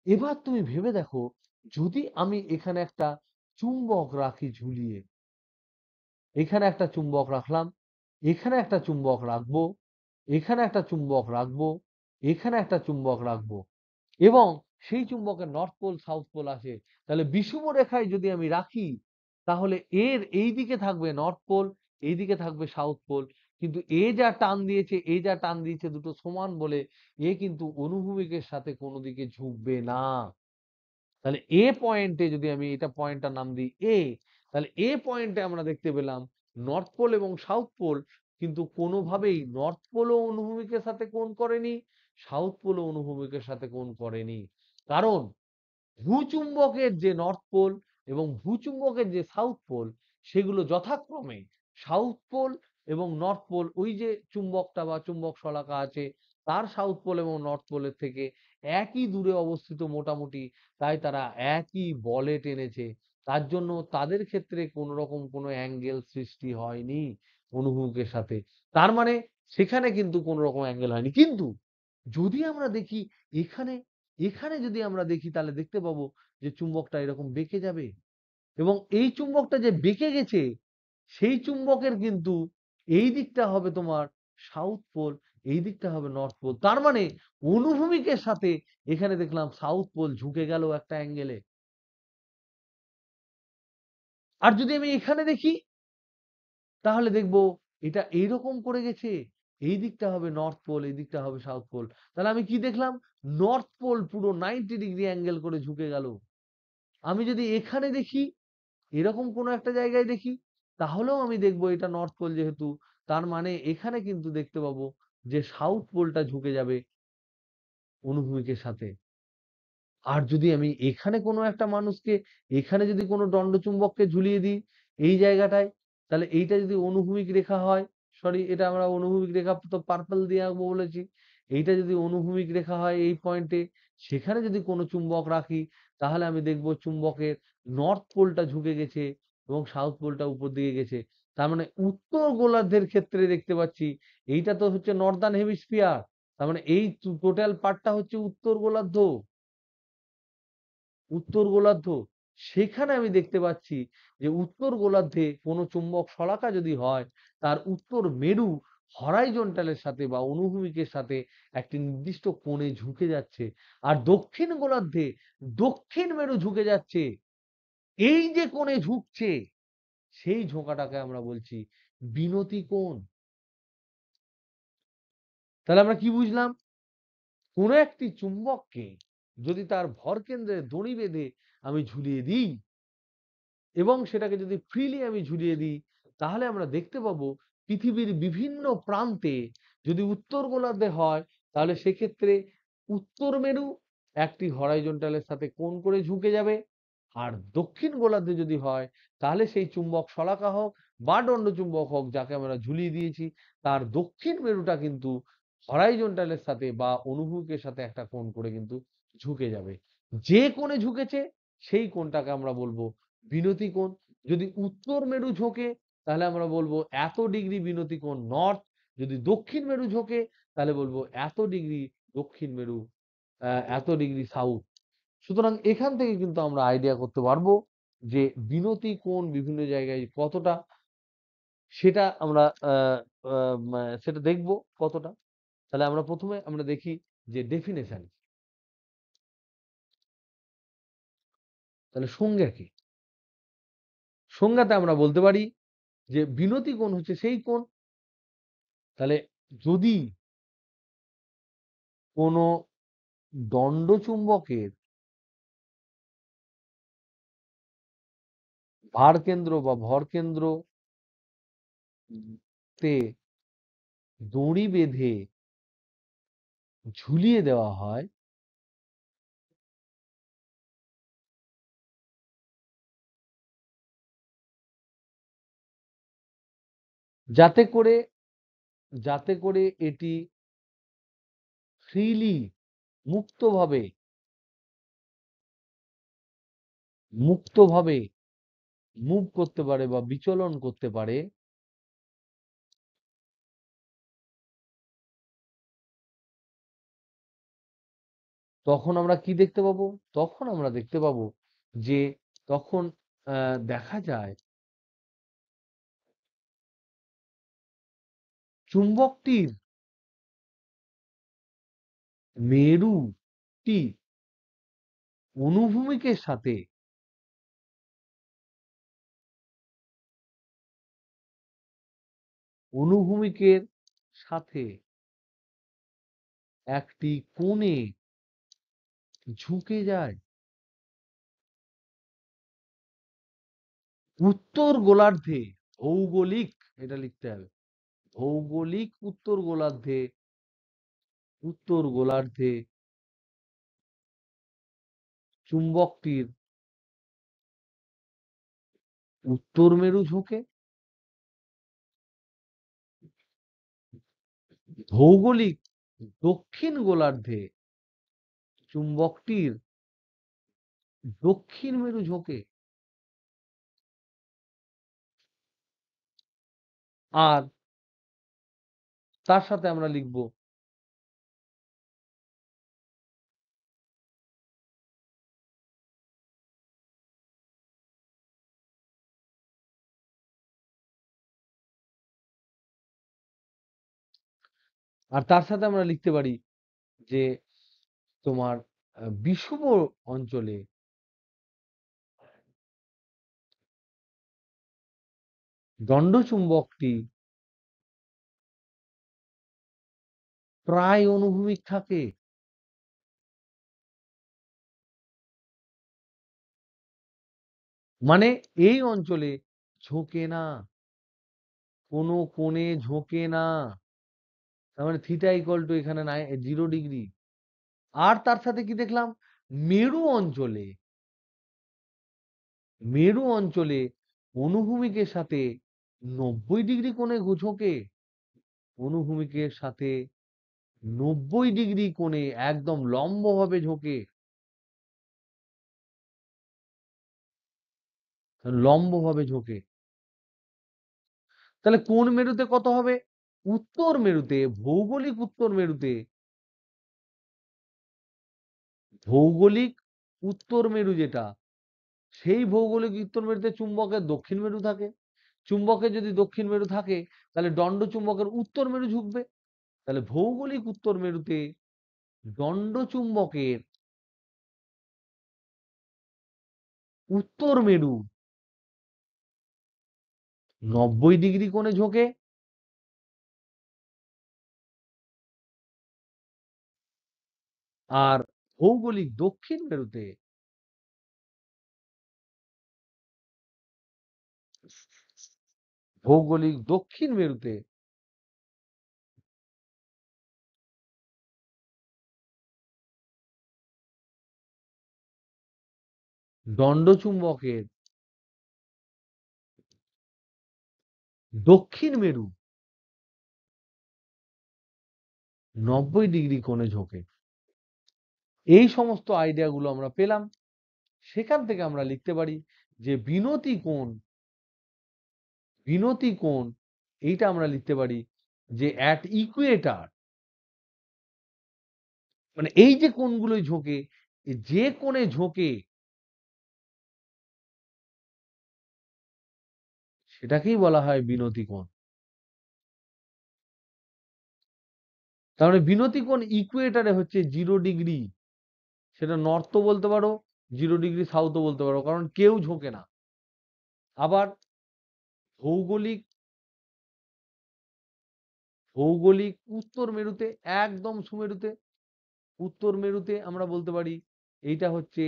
এবার তুমি ভেবে দেখো, যদি আমি এখানে একটা চুম্বক রাখি ঝুলিয়ে, এখানে একটা চুম্বক রাখলাম, এখানে একটা চুম্বক রাখবো, এখানে একটা চুম্বক রাখবো, এখানে একটা চুম্বক রাখবো, এবং সেই চুম্বকের নর্থ পোল সাউথ পোল আছে, তাহলে বিষুব রেখায় যদি আমি রাখি, তাহলে এর এই দিকে থাকবে নর্থ পোল, এই দিকে থাকবে সাউথ পোল। কিন্তু এ যা টান দিয়েছে, এ যা টান দিয়েছে, দুটো সমান বলে এ কিন্তু অনুভূমিকের সাথে কোনো দিকে ঝুঁকবে না। তাহলে এ পয়েন্টে যদি আমি এটা পয়েন্টটার নাম দিই এ, তাহলে এ পয়েন্টে আমরা দেখতে পেলাম নর্থ পোল এবং সাউথ পোল কিন্তু কোনোভাবেই নর্থ পোলও অনুভূমিকের সাথে কোণ করেনি, সাউথ পোলও অনুভূমিকের সাথে কোণ করেনি। কারণ ভূচুম্বকের যে নর্থ পোল এবং ভূচুম্বকের যে সাউথ পোল, সেগুলো যথাক্রমে সাউথ পোল এবং নর্থ পোল, ওই যে চুম্বকটা বা চুম্বক শলাকা আছে তার সাউথ পোল এবং নর্থ পোলের থেকে একই দূরে অবস্থিত মোটামুটি, তাই তারা একই বলে টেনেছে। তার জন্য তাদের ক্ষেত্রে কোন রকম কোনো অ্যাঙ্গেল সৃষ্টি হয়নি অনুভূমিকের সাথে। তার মানে সেখানে কিন্তু কোন রকম অ্যাঙ্গেল হয়নি। কিন্তু যদি আমরা দেখি এখানে, এখানে যদি আমরা দেখি, তাহলে দেখতে পাবো যে চুম্বকটা এরকম বেঁকে যাবে, এবং এই চুম্বকটা যে বেঁকে গেছে, সেই চুম্বকের কিন্তু এই দিকটা হবে তোমার সাউথ পোল, এই দিকটা হবে নর্থ পোল। তার মানে অনুভূমিকের সাথে এখানে দেখলাম সাউথ পোল ঝুঁকে গেল একটা অ্যাঙ্গেলে। আর যদি আমি এখানে দেখি, তাহলে দেখবো এটা এইরকম করে গেছে, এই দিকটা হবে নর্থ পোল, এই দিকটা হবে সাউথ পোল। তাহলে আমি কি দেখলাম? নর্থ পোল পুরো 90 ডিগ্রি অ্যাঙ্গেল করে ঝুঁকে গেল। আমি যদি এখানে দেখি, এরকম কোনো একটা জায়গায় দেখি, তাহলেও আমি দেখবো এটা নর্থ পোল যেহেতু, তার মানে এখানে কিন্তু দেখতে পাবো যে সাউথ পোলটা ঝুঁকে যাবে অনুভূমিকের সাথে। আর যদি আমি এখানে কোনো একটা মানুষকে, এখানে যদি কোনো দণ্ডচুম্বককে ঝুলিয়ে দিই এই জায়গাটায়, তাহলে এইটা যদি অনুভূমিক রেখা হয়, সরি এটা আমরা অনুভূমিক রেখা তো পার্পল দিয়ে আঁকবো বলেছি, এইটা যদি অনুভূমিক রেখা হয় এই পয়েন্টে, সেখানে যদি কোনো চুম্বক রাখি, তাহলে আমি দেখবো চুম্বকের নর্থ পোলটা ঝুঁকে গেছে এবং সাউথ পোলটা উপর দিকে গেছে। তার মানে উত্তর গোলার্ধের ক্ষেত্রে দেখতে পাচ্ছি এইটা তো হচ্ছে নর্দার্ন হেমিস্ফিয়ার, তার মানে এই টোটাল পার্টটা হচ্ছে উত্তর গোলার্ধ। উত্তর গোলার্ধ, সেখানে আমি দেখতে পাচ্ছি যে উত্তর গোলার্ধে কোনো চুম্বক শলাকা যদি হয়, তার উত্তর মেরু হরাইজন্টালের সাথে বা অনুভূমিকের সাথে একটি নির্দিষ্ট কোণে ঝুঁকে যাচ্ছে। আর দক্ষিণ গোলার্ধে দক্ষিণ মেরু ঝুঁকে যাচ্ছে। এই যে কোণে ঝুঁকছে, সেই ঝোঁকাটাকে আমরা বলছি বিনতি কোণ। তাহলে আমরা কি বুঝলাম? কোনো একটি চুম্বককে যদি তার ভরকেন্দ্রে দড়ি বেঁধে আমি ঝুলিয়ে দিই এবং সেটাকে যদি ফ্রিলি আমি ঝুলিয়ে দিই, তাহলে আমরা দেখতে পাবো পৃথিবীর বিভিন্ন প্রান্তে, যদি উত্তর গোলার্ধে হয় তাহলে সেক্ষেত্রে উত্তর মেরু একটি হরাইজন্টালের সাথে কোণ করে ঝুঁকে যাবে। আর দক্ষিণ গোলার্ধে যদি হয় তাহলে সেই চুম্বক শলাকা হোক বা দণ্ডচুম্বক হোক যাকে আমরা ঝুলিয়ে দিয়েছি, তার দক্ষিণ মেরুটা কিন্তু হরাইজন্টালের সাথে বা অনুভূমিকের সাথে একটা কোণ করে কিন্তু ঝুঁকে যাবে। যে কোণে ঝুঁকেছে সেই কোণটাকে আমরা বলবো বিনতি কোণ। যদি উত্তর মেরু ঝোঁকে তাহলে আমরা বলবো এত ডিগ্রি বিনতি কোণ নর্থ। যদি দক্ষিণ মেরু ঝোঁকে তাহলে বলবো এত ডিগ্রি দক্ষিণ মেরু, এত ডিগ্রি সাউথ। সুতরাং এখান থেকে কিন্তু আমরা আইডিয়া করতে পারবো যে বিনতি কোণ বিভিন্ন জায়গায় কতটা, সেটা আমরা সেটা দেখবো কতটা। তাহলে আমরা প্রথমে আমরা দেখি যে ডেফিনেশন, তাহলে সংজ্ঞা কি? সংজ্ঞাতে আমরা বলতে পারি যে বিনতি কোণ হচ্ছে সেই কোণ, তাহলে যদি কোনো দণ্ডচুম্বকের ভারকেন্দ্র বা ভরকেন্দ্র তে দড়ি বেঁধে ঝুলিয়ে দেওয়া হয়, যাতে করে এটি ফ্রিলি মুক্তভাবে মুক্তভাবে মুভ করতে পারে বা বিচলন করতে পারে, তখন আমরা কি দেখতে পাবো? তখন আমরা দেখতে পাবো যে তখন দেখা যায় চুম্বকটির মেরুটি অনুভূমিকের সাথে অনুভূমিকের সাথে একটি কোণে ঝুঁকে যায়। উত্তর গোলার্ধে ভৌগোলিক, এটা লিখতে হবে, ভৌগোলিক উত্তর গোলার্ধে চুম্বকটির উত্তর মেরু ঝুঁকে, ভৌগোলিক দক্ষিণ গোলার্ধে চুম্বকটির দক্ষিণ মেরু ঝোঁকে। আর তার সাথে আমরা লিখব আর তার সাথে আমরা লিখতে পারি যে তোমার বিষুব অঞ্চলে, দণ্ডচুম্বকটি প্রায় অনুভূমিক থাকে। মানে এই অঞ্চলে ঝোঁকে না, কোনো কোণে ঝোঁকে না। তার মানে থিটা ইকুয়াল টু এখানে 0 ডিগ্রি। আর তার সাথে কি দেখলাম, মেরু অঞ্চলে, মেরু অঞ্চলে অনুভূমিকের সাথে 90 ডিগ্রি কোণে ঝোঁকে, অনুভূমিকের সাথে 90 ডিগ্রি কোণে একদম লম্বভাবে ঝোঁকে, লম্বভাবে ঝোঁকে। তাহলে কোন মেরুতে কত হবে? উত্তর মেরুতে, ভৌগোলিক উত্তর মেরুতে, ভৌগোলিক উত্তর মেরু যেটা, সেই ভৌগোলিক উত্তর মেরুতে চুম্বকের দক্ষিণ মেরু থাকে। চুম্বকের যদি দক্ষিণ মেরু থাকে তাহলে দণ্ড চুম্বকের উত্তর মেরু ঝুঁকবে। তাহলে ভৌগোলিক উত্তর মেরুতে দণ্ড চুম্বকের উত্তর মেরু 90 ডিগ্রি কোণে ঝোঁকে, আর ভৌগোলিক দক্ষিণ মেরুতে ভৌগোলিক দক্ষিণ মেরুতে দণ্ড চুম্বকের দক্ষিণ মেরু 90 ডিগ্রি কোণে ঝোঁকে। এই সমস্ত আইডিয়া গুলো আমরা পেলাম। সেখান থেকে আমরা লিখতে পারি যে বিনতি কোণ এইটা আমরা লিখতে পারি যে অ্যাট ইকুয়েটার, মানে এই যে কোণগুলোই ঝোঁকে, যে কোণে ঝোঁকে সেটাকেই বলা হয় বিনতি কোণ। তার মানে বিনতি কোণ ইকুয়েটারে হচ্ছে 0 ডিগ্রি, সেটা নর্থও বলতে পারো, 0 ডিগ্রি সাউথও বলতে পারো, কারণ কেউ ঝোঁকে না। আবার ভৌগোলিক ভৌগোলিক উত্তর মেরুতে, একদম সুমেরুতে, উত্তর মেরুতে আমরা বলতে পারি এইটা হচ্ছে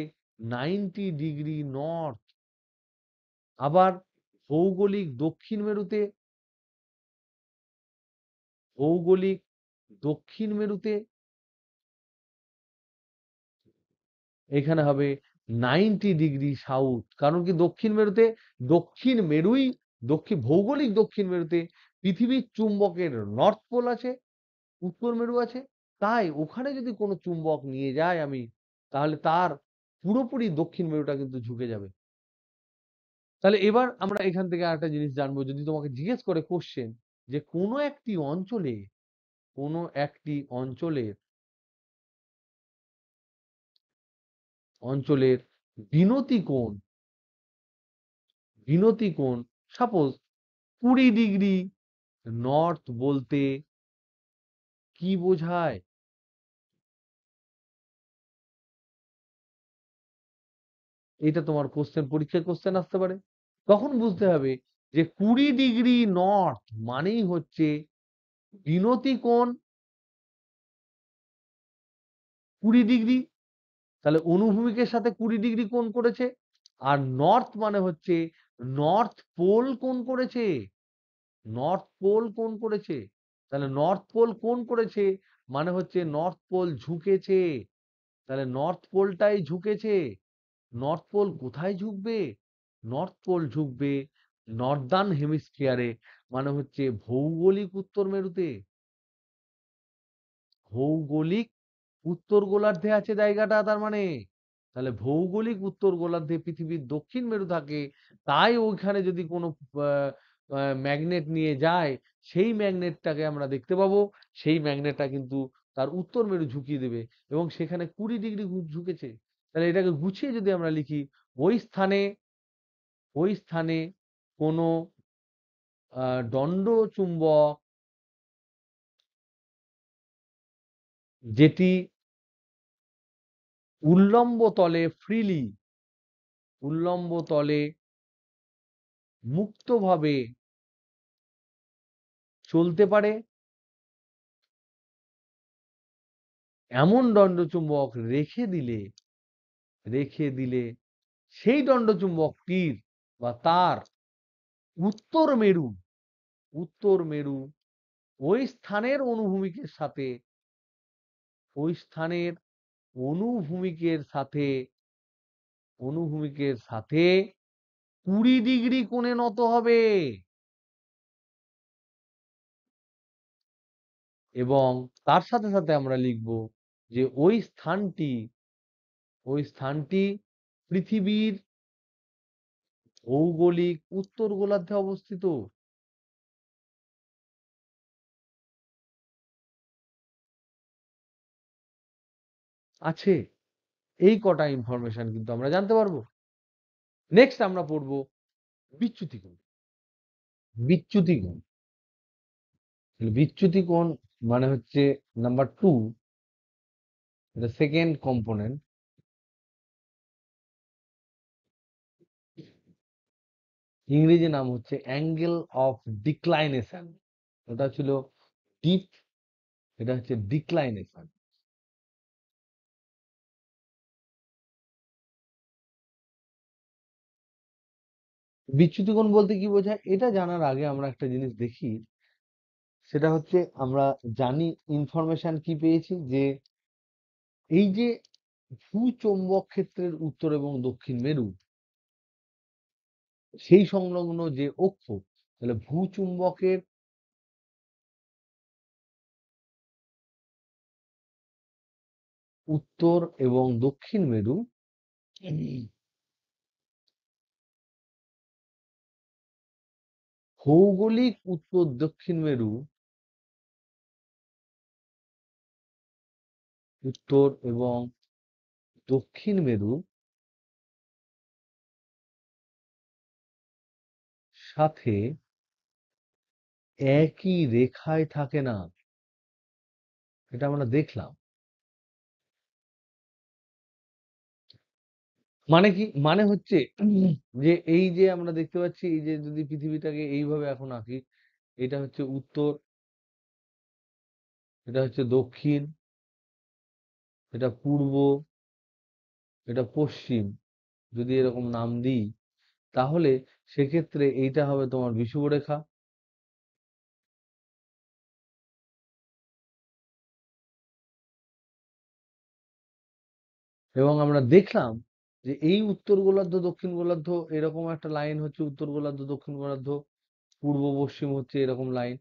90 ডিগ্রি নর্থ। আবার ভৌগোলিক দক্ষিণ মেরুতে, ভৌগোলিক দক্ষিণ মেরুতে এখানে হবে 90 ডিগ্রি সাউথ। কারণ কি দক্ষিণ মেরুতে, দক্ষিণ মেরুই, ভৌগোলিক দক্ষিণ মেরুতে পৃথিবীর চুম্বকের নর্থ পোল আছে, উত্তর মেরু আছে। তাই ওখানে যদি কোনো চুম্বক নিয়ে যাই আমি, তাহলে তার পুরোপুরি দক্ষিণ মেরুটা কিন্তু ঝুঁকে যাবে। তাহলে এবার আমরা এখান থেকে আরেকটা জিনিস জানবো, যদি তোমাকে জিজ্ঞেস করে কোশ্চেন যে কোনো একটি অঞ্চলের বিনতি কোণ, সাপোজ 20 ডিগ্রি নর্থ বলতে কি বোঝায়? এটা তোমার পরীক্ষায় কোশ্চেন আসতে পারে। তখন বুঝতে হবে যে 20 ডিগ্রি নর্থ মানেই হচ্ছে বিনতি কোণ 20 ডিগ্রি। তাহলে অনুভূমিকের সাথে 20 ডিগ্রি কোণ করেছে। আর নর্থ মানে হচ্ছে নর্থ পোল কোণ করেছে, নর্থ পোল কোণ করেছে। তাহলে নর্থ পোল কোণ করেছে মানে হচ্ছে নর্থ পোল ঝুঁকেছে। তাহলে নর্থ পোলটাই ঝুঁকেছে। নর্থ পোল কোথায় ঝুঁকবে? নর্থ পোল ঝুঁকবে নর্দার্ন হেমিস্ফিয়ারে, মানে হচ্ছে ভৌগোলিক উত্তর মেরুতে। ভৌগোলিক উত্তর গোলার্ধে আছে জায়গাটা তার মানে। তাহলে ভৌগোলিক উত্তর গোলার্ধে পৃথিবীর দক্ষিণ মেরু থাকে। তাই ওইখানে যদি কোনো ম্যাগনেট নিয়ে যায়, সেই ম্যাগনেটটাকে আমরা দেখতে পাবো, সেই ম্যাগনেটটা কিন্তু তার উত্তর মেরু ঝুঁকিয়ে দেবে এবং সেখানে 20 ডিগ্রি ঝুঁকেছে। তাহলে এটাকে গুছিয়ে যদি আমরা লিখি, ওই স্থানে ওই স্থানে কোনো দণ্ড চুম্বক যেটি উল্লম্ব তলে ফ্রিলি, উল্লম্ব তলে মুক্তভাবে চলতে পারে এমন দণ্ডচুম্বক রেখে দিলে সেই দণ্ডচুম্বকটির বা তার উত্তর মেরু উত্তর মেরু ওই স্থানের অনুভূমিকের সাথে 20 ডিগ্রি কোণে নত হবে এবং তার সাথে সাথে আমরা লিখব যে ওই স্থানটি পৃথিবীর ভৌগোলিক উত্তর গোলার্ধে অবস্থিত। আছে। এই কটা ইনফরমেশন কিন্তু আমরা জানতে পারবো। নেক্সট আমরা পড়বো বিচ্যুতি কোণ। বিচ্যুতি কোণ বিচ্যুতি কোণ মানে হচ্ছে নাম্বার 2, এটা সেকেন্ড কম্পোনেন্ট। ইংরেজি নাম হচ্ছে অ্যাঙ্গেল অফ ডিক্লাইনেশন। ওটা ছিল ডিপ, এটা হচ্ছে ডিক্লাইনেশন। বিচ্যুতি কোণ বলতে কি বোঝায় এটা জানার আগে আমরা একটা জিনিস দেখি, সেটা হচ্ছে আমরা জানি ইনফরমেশন কি পেয়েছি যে এই যে ভূচৌম্বক ক্ষেত্রের উত্তর এবং দক্ষিণ মেরু সেই সংলগ্ন যে অক্ষ, তাহলে ভূচুম্বকের উত্তর এবং দক্ষিণ মেরু ভৌগোলিক উত্তর দক্ষিণ মেরু উত্তর এবং দক্ষিণ মেরু সাথে একই রেখায় থাকে না, এটা আমরা দেখলাম। মানে কি, মানে হচ্ছে যে এই যে আমরা দেখতে পাচ্ছি, এই যে যদি পৃথিবীটাকে এইভাবে এখন আঁকি, এটা হচ্ছে উত্তর, এটা হচ্ছে দক্ষিণ, এটা পূর্ব, এটা পশ্চিম, যদি এরকম নাম দিই তাহলে সেক্ষেত্রে এইটা হবে তোমার বিষুবরেখা। এবং আমরা দেখলাম যে এই উত্তর গোলার্ধ দক্ষিণ গোলার্ধ এরকম একটা লাইন হচ্ছে উত্তর গোলার্ধ দক্ষিণ গোলার্ধ, পূর্ব পশ্চিম হচ্ছে এরকম লাইন।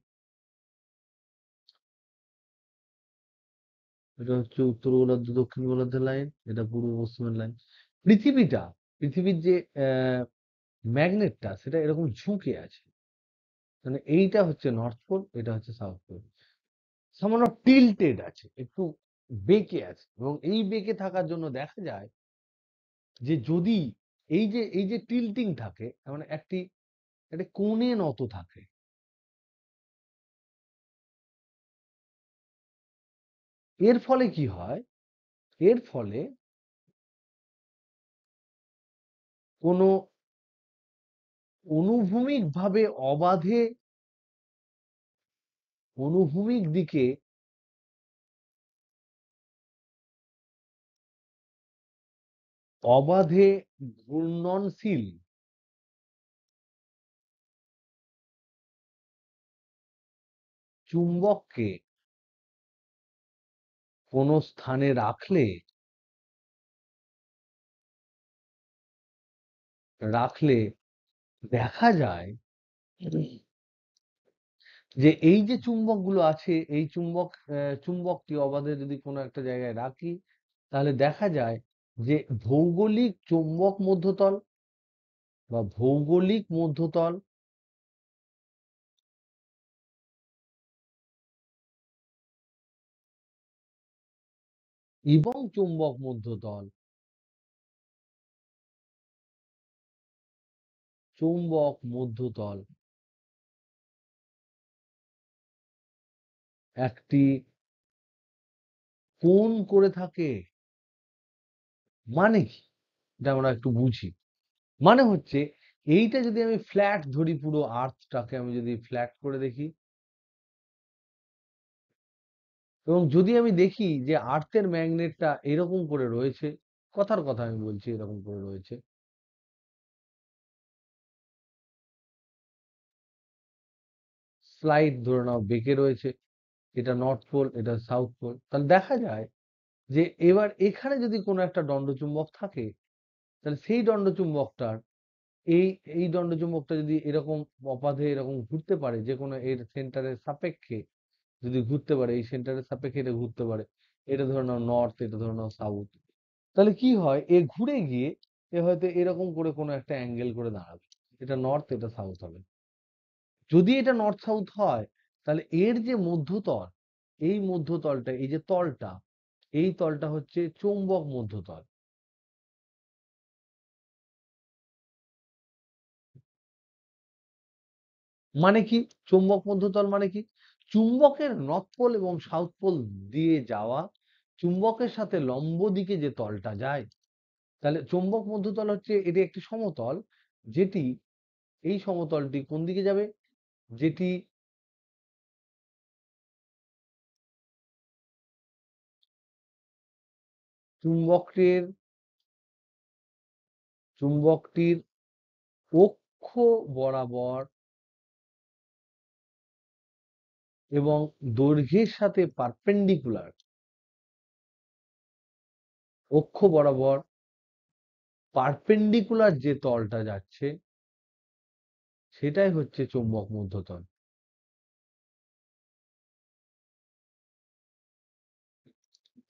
এটা হচ্ছে উত্তর গোলার্ধ দক্ষিণ গোলার্ধের লাইন, এটা পূর্ব পশ্চিমের লাইন। পৃথিবীর যে ম্যাগনেটটা সেটা এরকম ঝুঁকে আছে, মানে এইটা হচ্ছে নর্থ পোল, এটা হচ্ছে সাউথ পোল, সামান্য টিল্টেড আছে, একটু বেঁকে আছে। এবং এই বেঁকে থাকার জন্য দেখা যায় যে যদি এই যে টিল্টিং থাকে, মানে একটি কোণে নত থাকে, এর ফলে কি হয়, এর ফলে কোনো অনুভূমিক ভাবে অনুভূমিক দিকে অবাধে ঘূর্ণনশীল চুম্বককে কোনো স্থানে রাখলে দেখা যায় যে এই যে চুম্বকগুলো আছে, এই চুম্বকটি অবাধে যদি কোনো একটা জায়গায় রাখি, তাহলে দেখা যায় যে ভৌগোলিক চৌম্বক মধ্যতল বা ভৌগোলিক মধ্যতল এবং চৌম্বক মধ্যতল একটি কোণ করে থাকে। মানে কি, এটা আমরা একটু বুঝি। মানে হচ্ছে এইটা যদি আমি ফ্ল্যাট ধরি, পুরো আর্থটাকে আমি যদি ফ্ল্যাট করে দেখি, এবং যদি আমি দেখি যে আর্থের ম্যাগনেটটা এরকম করে রয়েছে, কথার কথা আমি বলছি, এরকম করে রয়েছে, স্লাইড ধরে নাও বেঁকে রয়েছে, এটা নর্থ পোল, এটা সাউথ পোল, তাহলে দেখা যায় যে এবার এখানে যদি কোনো একটা দণ্ডচুম্বক থাকে, তাহলে সেই দণ্ডচুম্বকটার এই এই দণ্ডচুম্বকটা যদি এরকম অপাধে এরকম ঘুরতে পারে, যে কোনো এর সেন্টারের সাপেক্ষে যদি ঘুরতে পারে, এই সেন্টারের সাপেক্ষে এটা ঘুরতে পারে, এটা ধরে নাও নর্থ, এটা ধরে নাও সাউথ, তাহলে কি হয়, এ ঘুরে গিয়ে এ হয়তো এরকম করে কোনো একটা অ্যাঙ্গেল করে দাঁড়াবে, এটা নর্থ, এটা সাউথ হবে। যদি এটা নর্থ সাউথ হয়, তাহলে এর যে মধ্যতল, এই মধ্যতলটা, এই যে তলটা, এই তলটা হচ্ছে চৌম্বক মধ্যতল। মানে কি চৌম্বক মধ্যতল মানে কি? চুম্বকের নর্থ পোল এবং সাউথ পোল দিয়ে যাওয়া, চুম্বকের সাথে লম্ব দিকে যে তলটা যায়, তাহলে চৌম্বক মধ্যতল হচ্ছে এটি একটি সমতল, যেটি, এই সমতলটি কোন দিকে যাবে, যেটি চুম্বকটির চুম্বকটির অক্ষ বরাবর এবং দৈর্ঘ্যের সাথে পারপেন্ডিকুলার, অক্ষ বরাবর পারপেন্ডিকুলার যে তলটা যাচ্ছে, সেটাই হচ্ছে চৌম্বক মধ্যতল।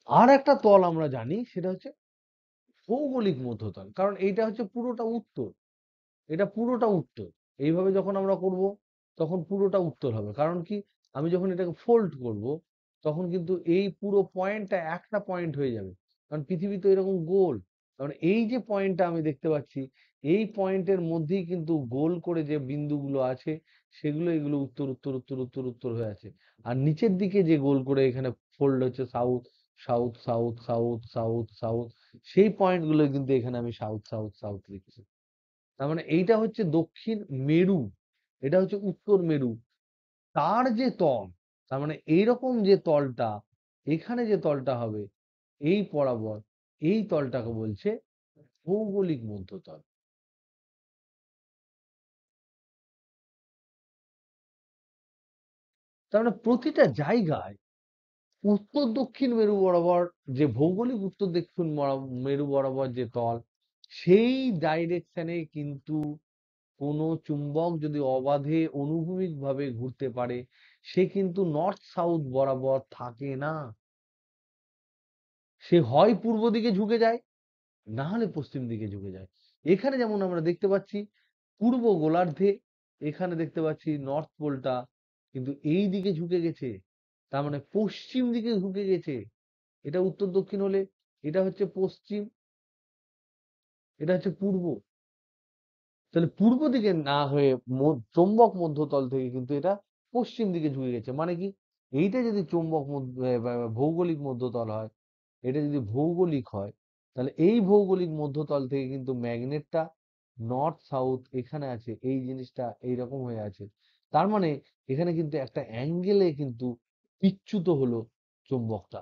আর একটা তল আমরা জানি, সেটা হচ্ছে ভৌগোলিক মধ্যতল, কারণ এইটা হচ্ছে পুরোটা উত্তর, এটা পুরোটা উত্তর। এইভাবে যখন আমরা করব, তখন পুরোটা উত্তর হবে। কারণ কি, আমি যখন এটাকে ফোল্ড করব, তখন কিন্তু এই পুরো পয়েন্টটা একটা পয়েন্ট হয়ে যাবে, কারণ পৃথিবী তো এরকম গোল। কারণ এই যে পয়েন্টটা আমি দেখতে পাচ্ছি, এই পয়েন্টের মধ্যেই কিন্তু গোল করে যে বিন্দুগুলো আছে, সেগুলো এগুলো উত্তর উত্তর উত্তর উত্তর উত্তর হয়ে আছে। আর নিচের দিকে যে গোল করে এখানে ফোল্ড হচ্ছে south south south south south south, সেই পয়েন্টগুলো কিন্তু এখানে আমি সাউথ সাউথ সাউথ লিখছি। তার মানে এইটা হচ্ছে দক্ষিণ মেরু, এটা হচ্ছে উত্তর মেরু, তার যে তল, তার মানে এইরকম যে তলটা, এখানে যে তলটা হবে এই বরাবর, এই তলটাকে বলছে ভৌগোলিক মধ্যতল। তার মানে প্রতিটা জায়গায় উত্তর দক্ষিণ মেরু বরাবর, যে ভৌগোলিক উত্তর দক্ষিণ মেরু বরাবর যে তল, সেই ডাইরেকশনে কিন্তু কোনো চুম্বক যদি অবাধে অনুভূমিক ভাবে ঘুরতে পারে, সে কিন্তু নর্থ সাউথ বরাবর থাকে না, সে হয় পূর্ব দিকে ঝুঁকে যায়, না হলে পশ্চিম দিকে ঝুঁকে যায়। এখানে যেমন আমরা দেখতে পাচ্ছি পূর্ব গোলার্ধে, এখানে দেখতে পাচ্ছি নর্থ পোলটা কিন্তু এই দিকে ঝুঁকে গেছে, তার মানে পশ্চিম দিকে ঝুঁকে গেছে। এটা উত্তর দক্ষিণ হলে এটা হচ্ছে পশ্চিম, এটা হচ্ছে পূর্ব। তাহলে পূর্ব দিকে না হয়ে চৌম্বক মধ্যতল থেকে কিন্তু এটা পশ্চিম দিকে ঝুঁকে গেছে। মানে কি, এইটা যদি চৌম্বক ভৌগোলিক মধ্যতল হয়, এটা যদি ভৌগোলিক হয়, তাহলে এই ভৌগোলিক মধ্যতল থেকে কিন্তু ম্যাগনেটটা নর্থ সাউথ এখানে আছে, এই জিনিসটা এইরকম হয়ে আছে। তার মানে এখানে কিন্তু একটা অ্যাঙ্গেলে কিন্তু বিচ্যুত হলো চুম্বকটা।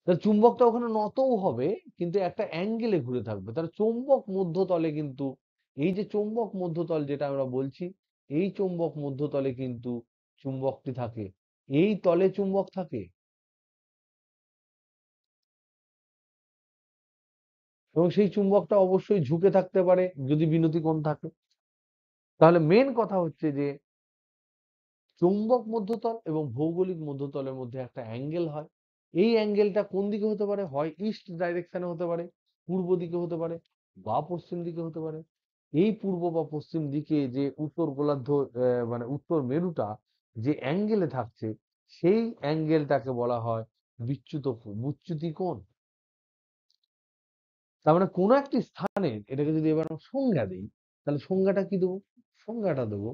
তাহলে চুম্বকটা ওখানে নতও হবে, কিন্তু একটা অ্যাঙ্গেলে ঘুরে থাকবে। তাহলে চৌম্বক মধ্যতলে কিন্তু, এই যে চৌম্বক মধ্যতল যেটা আমরা বলছি, এই চৌম্বক মধ্যতলে কিন্তু চুম্বকটি থাকে, এই তলে চুম্বক থাকে, এবং সেই চুম্বকটা অবশ্যই ঝুঁকে থাকতে পারে যদি বিনতি কোণ থাকে। তাহলে মেন কথা হচ্ছে যে চৌম্বক মধ্যতল এবং ভৌগোলিক মধ্যতলের মধ্যে একটা অ্যাঙ্গেল হয়। এই অ্যাঙ্গেলটা কোন দিকে হতে পারে, হয় ইস্ট ডাইরেকশনে হতে পারে, পূর্ব দিকে হতে পারে, বা পশ্চিম দিকে হতে পারে। এই পূর্ব বা পশ্চিম দিকে যে উত্তর গোলার্ধ, মানে উত্তর মেরুটা যে অ্যাঙ্গেলে থাকছে, সেই অ্যাঙ্গেলটাকে বলা হয় বিচ্যুতি কোণ। তার মানে কোনো একটি স্থানের, এটাকে যদি এবার আমরা সংজ্ঞা দিই, তাহলে সংজ্ঞাটা কি দেবো? সংজ্ঞাটা দেবো,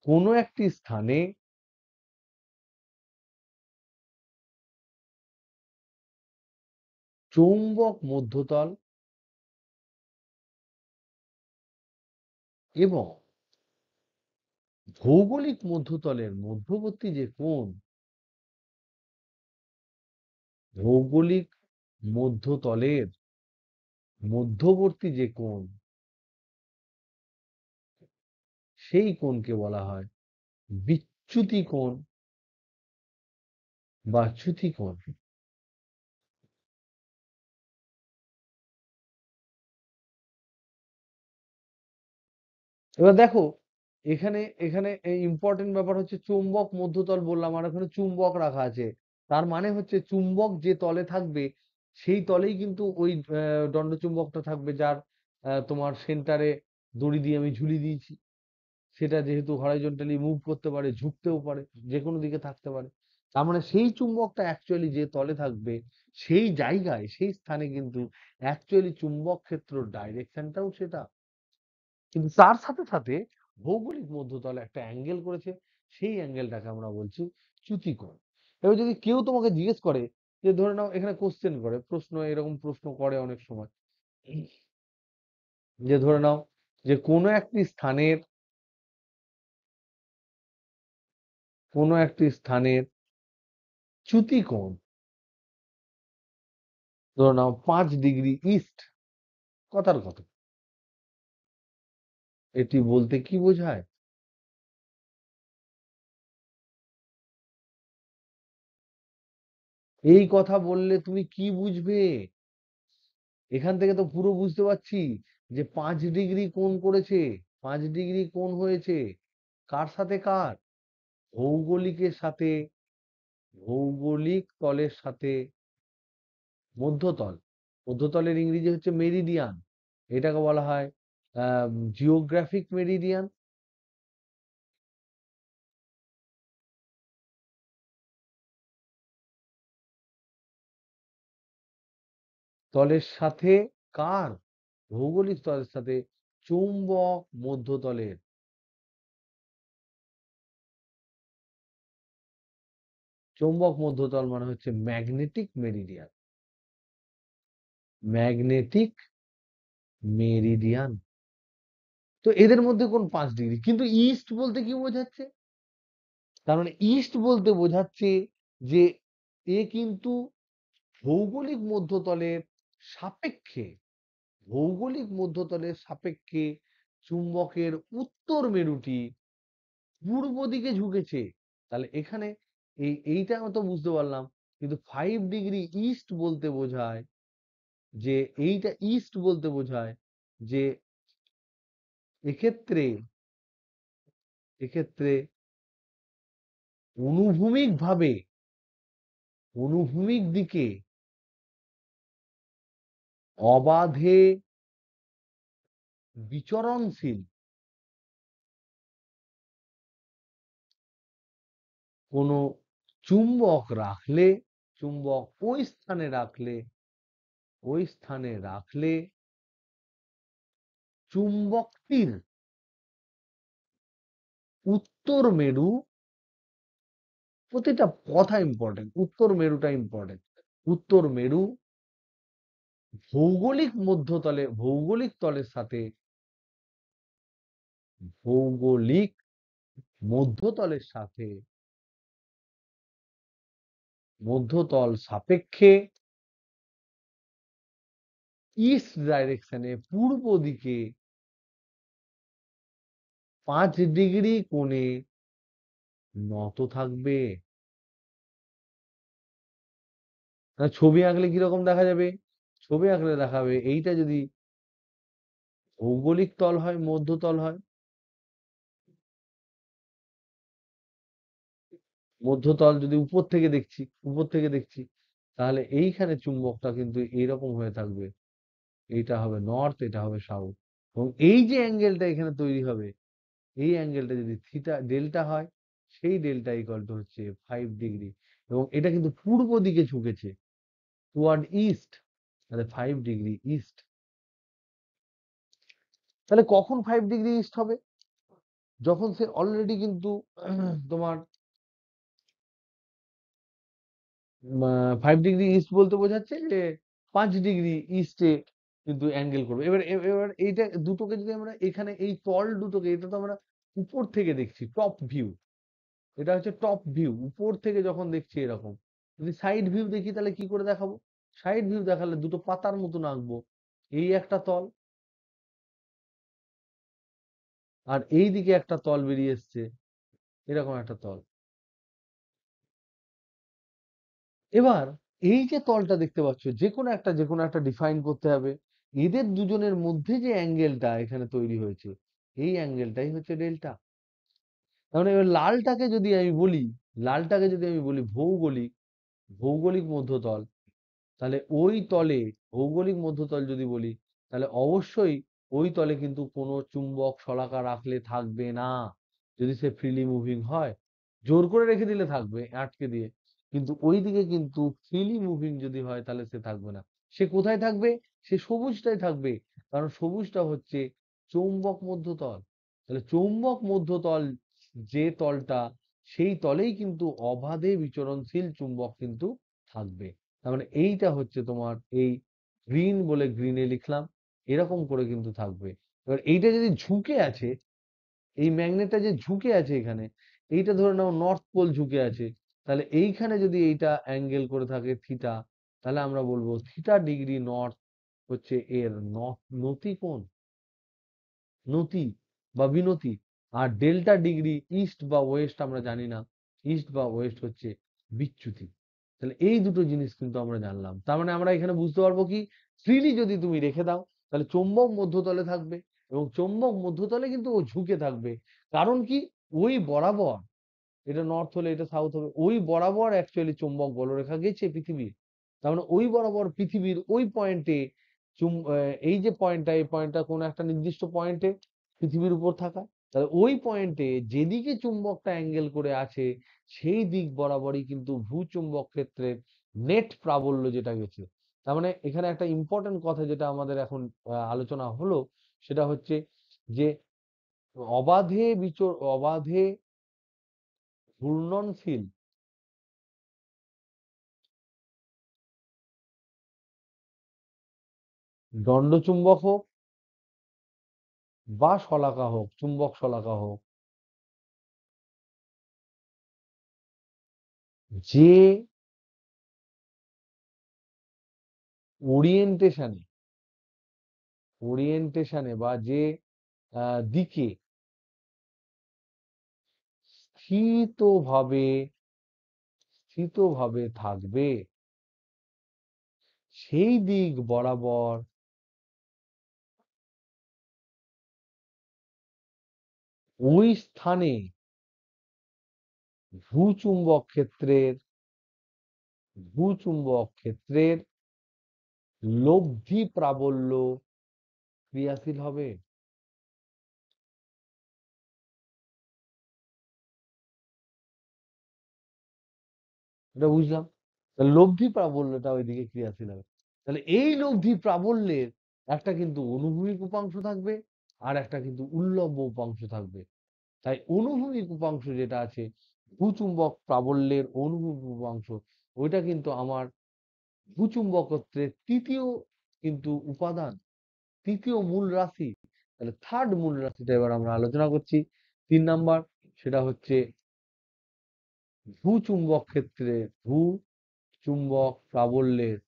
কোনো একটি স্থানে চৌম্বক মধ্যতল এবং ভৌগোলিক মধ্যতলের মধ্যবর্তী যে কোণ, ভৌগোলিক মধ্যতলের মধ্যবর্তী যে কোণ, সেই কোণকে বলা হয় বিচ্যুতি কোণ বা চ্যুতি কোণ। এবার দেখো, এখানে এখানে ইম্পর্টেন্ট ব্যাপার হচ্ছে চুম্বক মধ্যতল বললাম, আর এখানে চুম্বক রাখা আছে। তার মানে হচ্ছে চুম্বক যে তলে থাকবে সেই তলেই কিন্তু ওই দণ্ডচুম্বকটা থাকবে, যার তোমার সেন্টারে দড়ি দিয়ে আমি ঝুলিয়ে দিয়েছি। সেটা যেহেতু হরাইজন্টালি মুভ করতে পারে, ঝুঁকতেও পারে, যে কোনো দিকে থাকতে পারে। তার মানে সেই চুম্বকটা অ্যাকচুয়ালি যে তলে থাকবে সেই জায়গায়, সেই স্থানে কিন্তু অ্যাকচুয়ালি চুম্বক ক্ষেত্র ডাইরেকশনটাও সেটা। কিন্তু তার সাথে সাথে ভৌগোলিক মধ্যতলে একটা অ্যাঙ্গেল করেছে, সেই অ্যাঙ্গেলটাকে আমরা বলছি চ্যুতিকোণ। এবার যদি কেউ তোমাকে জিজ্ঞেস করে, যে ধরে নাও এখানে কোশ্চেন করে, প্রশ্ন এরকম প্রশ্ন করে অনেক সময়, যে ধরে নাও যে কোনো একটি স্থানের চ্যুতিকোণ ধরে নাও 5 ডিগ্রি ইস্ট, কথার কথা, এটি বলতে কি বোঝায়? এই কথা বললে তুমি কি বুঝবে? এখান থেকে তো পুরো বুঝতে পারছি যে 5 ডিগ্রি কোণ করেছে, 5 ডিগ্রি কোণ হয়েছে, কার সাথে কার? ভৌগোলিকের সাথে, ভৌগোলিক তলের সাথে মধ্যতল। মধ্যতলের ইংরেজি হচ্ছে মেরিডিয়ান, এটাকে বলা হয় জিওগ্রাফিক মেরিডিয়ান। তলের সাথে কার? ভৌগোলিক তলের সাথে চুম্বক মধ্যতলের। চৌম্বক মধ্যতল মানে হচ্ছে ম্যাগনেটিক মেরিডিয়ান, ম্যাগনেটিক মেরিডিয়ান। তো এদের মধ্যে কোন 5 ডিগ্রি? কিন্তু ইস্ট বলতে কি বোঝাচ্ছে? তার মানে ইস্ট বলতে বোঝাচ্ছে যে এ কিন্তু ভৌগোলিক মধ্যতলের সাপেক্ষে, ভৌগোলিক মধ্যতলের সাপেক্ষে চুম্বকের উত্তর মেরুটি পূর্ব দিকে ঝুঁকেছে। তাহলে এখানে এইটা আমরা তো বুঝতে পারলাম, কিন্তু 5 ডিগ্রি ইস্ট বলতে বোঝায় যে, এইটা ইস্ট বলতে বোঝায় যে এক্ষেত্রে, এক্ষেত্রে অনুভূমিক ভাবে, অনুভূমিক দিকে অবাধে বিচরণশীল কোনো চুম্বক রাখলে, চুম্বক ওই স্থানে রাখলে, ওই স্থানে রাখলে চুম্বকটির উত্তর মেরু, প্রতিটা কথা ইম্পর্টেন্ট, উত্তর মেরুটা ইম্পর্টেন্ট, উত্তর মেরু ভৌগোলিক মধ্যতলে, ভৌগোলিক তলের সাথে, ভৌগোলিক মধ্যতলের সাথে মধ্যতল সাপেক্ষে ইস্ট ডাইরেকশনে পূর্ব দিকে 5 ডিগ্রি কোণে নত থাকবে। ছবি আঁকলে কিরকম দেখা যাবে? ছবি আঁকলে দেখাবে এইটা যদি ভৌগোলিক তল হয়, মধ্যতল হয়, মধ্যতল যদি উপর থেকে দেখছি, উপর থেকে দেখছি, তাহলে এইখানে চুম্বকটা কিন্তু এইরকম হয়ে থাকবে। এইটা হবে নর্থ, এটা হবে সাউথ, এবং এই যে অ্যাঙ্গেলটা এখানে তৈরি হবে, এই অ্যাঙ্গেলটা যদি থিটা ডেল্টা হয়, সেই ডেল্টা ইকুয়াল টু হচ্ছে 5 ডিগ্রি, এবং এটা কিন্তু পূর্ব দিকে ঝুঁকেছে, টুয়ার্ড ইস্ট, তাহলে 5 ডিগ্রি ইস্ট। তাহলে কখন 5 ডিগ্রি ইস্ট হবে? যখন সে অলরেডি কিন্তু তোমার 5 ডিগ্রি ইস্ট বলতে বোঝাচ্ছে যে 5 ডিগ্রি ইস্টে কিন্তু অ্যাঙ্গেল করবে। এবার এবার এইটা দুটোকে যদি আমরা এখানে এই তল দুটোকে, এটা তো আমরা উপর থেকে দেখছি, টপ ভিউ। এটা হচ্ছে টপ ভিউ, উপর থেকে যখন দেখছি এরকম। যদি সাইড ভিউ দেখি তাহলে কি করে দেখাবো? সাইড ভিউ দেখালে দুটো পাতার মতন আঁকবো, এই একটা তল, আর এই দিকে একটা তল বেরিয়ে এসছে, এরকম একটা তল। এবার এই যে তলটা দেখতে পাচ্ছ, যে কোনো একটা ডিফাইন করতে হবে। এদের দুজনের মধ্যে যে অ্যাঙ্গেলটা এখানে তৈরি হয়েছে, এই অ্যাঙ্গেলটাই হচ্ছে ডেল্টা। তার মানে এবার লালটাকে যদি আমি বলি ভৌগোলিক, ভৌগোলিক মধ্যতল, তাহলে ওই তলে, ভৌগোলিক মধ্যতল যদি বলি, তাহলে অবশ্যই ওই তলে কিন্তু কোনো চুম্বক শলাকা রাখলে থাকবে না। যদি সে ফ্রিলি মুভিং হয়, জোর করে রেখে দিলে থাকবে আটকে দিয়ে, কিন্তু ওইদিকে কিন্তু ফ্রিলি মুভিং যদি হয় তাহলে সে থাকবে না। সে কোথায় থাকবে? সে সবুজটাই থাকবে, কারণ সবুজটা হচ্ছে চৌম্বক মধ্যতল। তাহলে চৌম্বক মধ্যতল যে তলটা, সেই তলেই কিন্তু অবাধে বিচরণশীল চুম্বক কিন্তু থাকবে। তার মানে এইটা হচ্ছে তোমার এই গ্রিন বলে গ্রিনে লিখলাম, এরকম করে কিন্তু থাকবে। এবার এইটা যদি ঝুঁকে আছে, এই ম্যাগনেটটা যে ঝুঁকে আছে এখানে, এইটা ধরে নাও নর্থ পোল ঝুঁকে আছে, তাহলে এইখানে যদি এইটা অ্যাঙ্গেল করে থাকে থিটা, তাহলে আমরা বলবো থিটা ডিগ্রি নর্থ হচ্ছে এর নতি কোণ, নতি বা বিনতি। আর ডেল্টা ডিগ্রি ইস্ট বা ওয়েস্ট আমরা জানি না, ইস্ট বা ওয়েস্ট হচ্ছে বিচ্যুতি। তাহলে এই দুটো জিনিস কিন্তু আমরা জানলাম। তার মানে আমরা এখানে বুঝতে পারবো কি, ফ্রিলি যদি তুমি রেখে দাও তাহলে চৌম্বক মধ্যতলে থাকবে, এবং চৌম্বক মধ্যতলে কিন্তু ও ঝুঁকে থাকবে। কারণ কি, ওই বরাবর, এটা নর্থ হলে এটা সাউথ হবে, ওই বরাবর অ্যাকচুয়ালি চুম্বক বলরেখা গেছে পৃথিবীর। তার মানে ওই বরাবর পৃথিবীর ওই পয়েন্টে এই যে পয়েন্টটা, এই পয়েন্টটা কোন একটা নির্দিষ্ট পয়েন্টে পৃথিবীর উপর থাকা, তাহলে ওই পয়েন্টে যেদিকে চুম্বকটা অ্যাঙ্গেল করে আছে, সেই দিক বরাবরই কিন্তু ভূচুম্বক ক্ষেত্রের নেট প্রাবল্য যেটা গেছে। তার মানে এখানে একটা ইম্পর্টেন্ট কথা যেটা আমাদের এখন আলোচনা হলো, সেটা হচ্ছে যে অবাধে ঘূর্ণনশীল দণ্ডচুম্বক হোক বা শলাকা হোক, চুম্বক শলাকা হোক, যে ওরিয়েন্টেশনে ওরিয়েন্টেশনে বা যে দিকে স্থিতভাবে স্থিতভাবে থাকবে, সেই দিক বরাবর ওই স্থানে ভূচুম্বক ক্ষেত্রের ভূচুম্বক ক্ষেত্রের লব্ধি প্রাবল্য ক্রিয়াশীল হবে। এটা বুঝলাম। তাহলে লব্ধি প্রাবল্যটা ওইদিকে ক্রিয়াশীল হবে। তাহলে এই লব্ধি প্রাবল্যের একটা কিন্তু অনুভূমিক উপাংশ থাকবে, আর একটা কিন্তু উল্লম্ব উপাংশ থাকবে। তাই অনুভূমিক উপাংশ যেটা আছে, ভূচুম্বক প্রাবল্যের অনুভূমিক উপাংশ, ওইটা কিন্তু আমার ভূচুম্বকত্বের তৃতীয় কিন্তু উপাদান, তৃতীয় মূল রাশি। তাহলে থার্ড মূল রাশিটা এবার আমরা আলোচনা করছি, 3 নাম্বার। সেটা হচ্ছে ভূচুম্বক ক্ষেত্রে চুম্বক প্রাবল্যের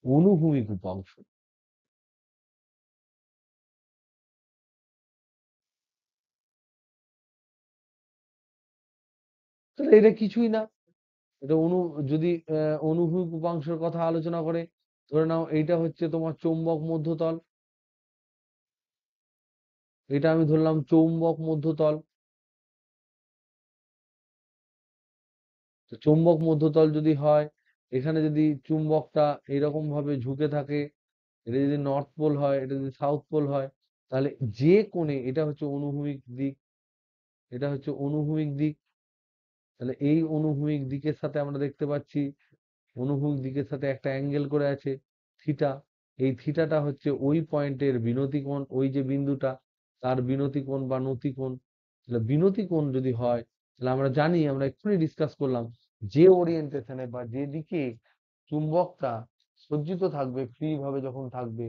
অনুভূমিক উপাংশ। তাহলে এটা কিছুই না, এটা যদি অনুভূমিক উপাংশের কথা আলোচনা করে, ধরে নাও এইটা হচ্ছে তোমার চৌম্বক মধ্যতল, এটা আমি ধরলাম চৌম্বক মধ্যতল। তো চৌম্বক মধ্যতল যদি হয়, এখানে যদি চুম্বকটা এরকম ভাবে ঝুঁকে থাকে, এটা যদি নর্থ পোল হয়, এটা যদি সাউথ পোল হয়, তাহলে যে কোণে, এটা হচ্ছে অনুভূমিক দিক, এটা হচ্ছে অনুভূমিক দিক। তাহলে এই অনুভূমিক দিকের সাথে আমরা দেখতে পাচ্ছি, অনুভূমিক দিকের সাথে একটা অ্যাঙ্গেল করে আছে থিটা। এই থিটাটা হচ্ছে ওই পয়েন্টের বিনতি কোণ, ওই যে বিন্দুটা, তার বিনতি কোণ বা নতি কোণ। তাহলে বিনতি কোণ যদি হয়, তাহলে আমরা জানি, আমরা এক্ষুনি ডিসকাস করলাম, যে ওরিয়েন্টেশনে বা যেদিকে চুম্বকটা সজ্জিত থাকবে, ফ্রি ভাবে যখন থাকবে,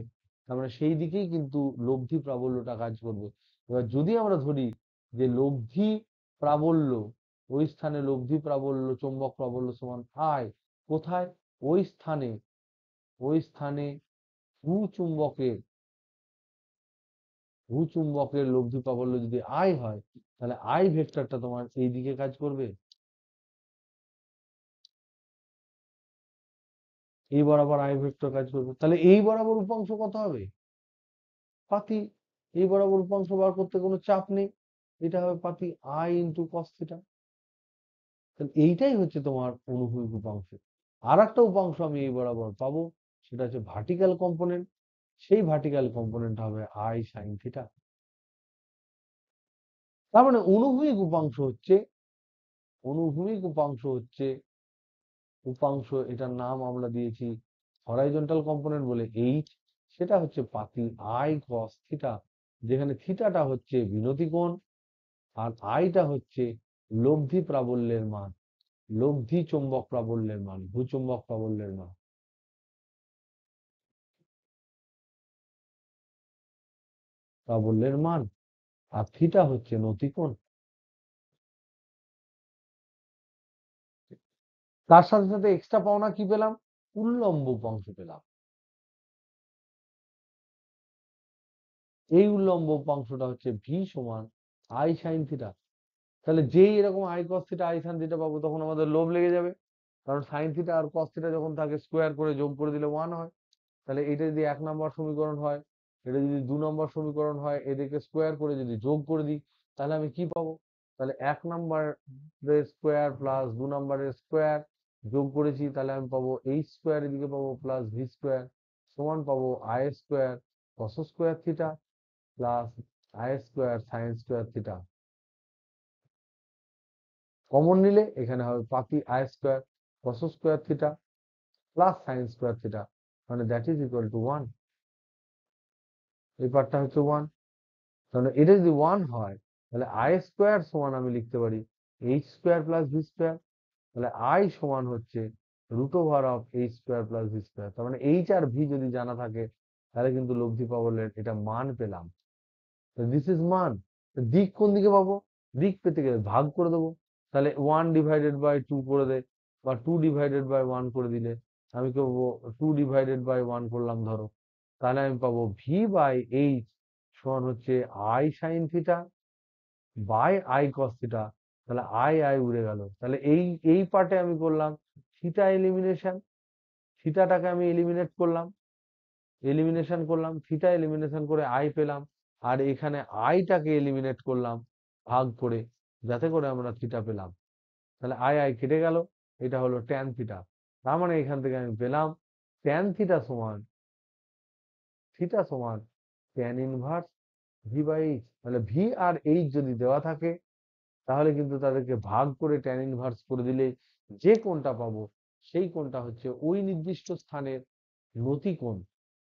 তার মানে সেই দিকেই কিন্তু লব্ধি প্রাবল্যটা কাজ করবে। এবার যদি আমরা ধরি যে লব্ধি প্রাবল্য, ওই স্থানে লব্ধি প্রাবল্য চৌম্বক প্রাবল্য সমান আই, কোথায়? ওই স্থানে, ওই স্থানে ভূচুম্বকের, ভূচুম্বকের লব্ধি প্রাবল্য যদি আই হয়, তাহলে আই ভেক্টরটা তোমার এই দিকে কাজ করবে, এই বরাবর আই ভেক্টর কাজ করবে। তাহলে এই বরাবর উপাংশ কত হবে? পাতি। এই বরাবর উপাংশ বার করতে কোনো চাপ নেই, এটা হবে পাতি আই ইন্টু কস থিটা। তাহলে এইটাই হচ্ছে তোমার অনুভূমিক উপাংশ। আর একটা উপাংশ আমি এই বরাবর পাবো, সেটা হচ্ছে ভার্টিক্যাল কম্পোনেন্ট। সেই ভার্টিক্যাল কম্পোনেন্ট হবে আই সাইন থিটা। তার মানে অনুভূমিক উপাংশ হচ্ছে, অনুভূমিক উপাংশ হচ্ছে উপাংশ, এটার নাম আমরা দিয়েছি হরাইজন্টাল কম্পোনেন্ট বলে এইচ, সেটা হচ্ছে পাতি আই কস থিটা, যেখানে থিটাটা হচ্ছে বিনতি কোণ আর আইটা হচ্ছে লব্ধি প্রাবল্যের মান, লব্ধি চৌম্বক প্রাবল্যের মান, ভূচুম্বক প্রাবল্যের মান, প্রাবল্যের মান। আর থিটা হচ্ছে নতিকোণ। তার সাথে সাথে এক্সট্রা পাওনা কি পেলাম? উল্লম্ব উপাংশ পেলাম। এই উল্লম্ব উপাংশটা হচ্ছে ভি সমান আই সাইন থিটা। তাহলে যেই এরকম I cos theta I sine theta পাবো, তখন আমাদের লোভ লেগে যাবে, কারণ সাইন থিটা আর কস থিটা যখন থাকে স্কোয়ার করে যোগ করে দিলে 1 হয়। তাহলে এটা যদি 1 নম্বর সমীকরণ হয়, এটা যদি 2 নম্বর সমীকরণ হয়, এদেরকে স্কোয়ার করে যদি যোগ করে দিই, তাহলে আমি কি পাবো? তাহলে 1 নম্বরের স্কোয়ার প্লাস 2 নম্বরের স্কোয়ার যোগ করেছি, তাহলে আমি পাবো এইচ স্কোয়ার, এদিকে পাবো প্লাস ভি স্কোয়ার, সমান পাবো I square cos square theta plus I square sine square theta. Common নিলে এখানে হবে পাতি I square cos square theta plus sine square theta, মানে দ্যাট ইজ ইকুয়াল টু 1। এই পার্টটা হচ্ছে 1। তাহলে এটা যদি 1 হয়, তাহলে আই স্কোয়ার সমান আমি লিখতে পারি H square plus V square. তাহলে আই সমান হচ্ছে root over of H square plus V square. তার মানে এইচ আর ভি যদি জানা থাকে, তাহলে কিন্তু লব্ধি পাবলের এটা মান পেলাম। দিস ইজ মান। দিক কোন দিকে পাবো? দিক পেতে গেলে ভাগ করে দেবো। তাহলে 1/2 করে দে, বা 2/1 করে দিলে আমি কি পাবো? 2/1 করলাম ধরো, তাহলে আমি পাবো ভি বাই এইচ সমান হচ্ছে I sine theta by I cos theta. তাহলে আই আই উড়ে গেল। তাহলে এই পার্টে আমি করলাম থিটা এলিমিনেশন, থিটাটাকে আমি এলিমিনেট করলাম, এলিমিনেশন করলাম, থিটা এলিমিনেশন করে আই পেলাম। আর এখানে আইটাকে এলিমিনেট করলাম ভাগ করে, যাতে করে আমরা থিটা পেলাম। তাহলে আই আই কেটে গেল, এটা হলো ট্যান থিটা। তার মানে এখান থেকে আমি পেলাম ট্যান থিটা সমান, থিটা সমান tan inverse V by H. তাহলে ভি আর এইচ যদি দেওয়া থাকে, তাহলে কিন্তু তাদেরকে ভাগ করে ট্যান ইনভার্স করে দিলে যে কোণটা পাবো, সেই কোণটা হচ্ছে ওই নির্দিষ্ট স্থানের নতিকোণ,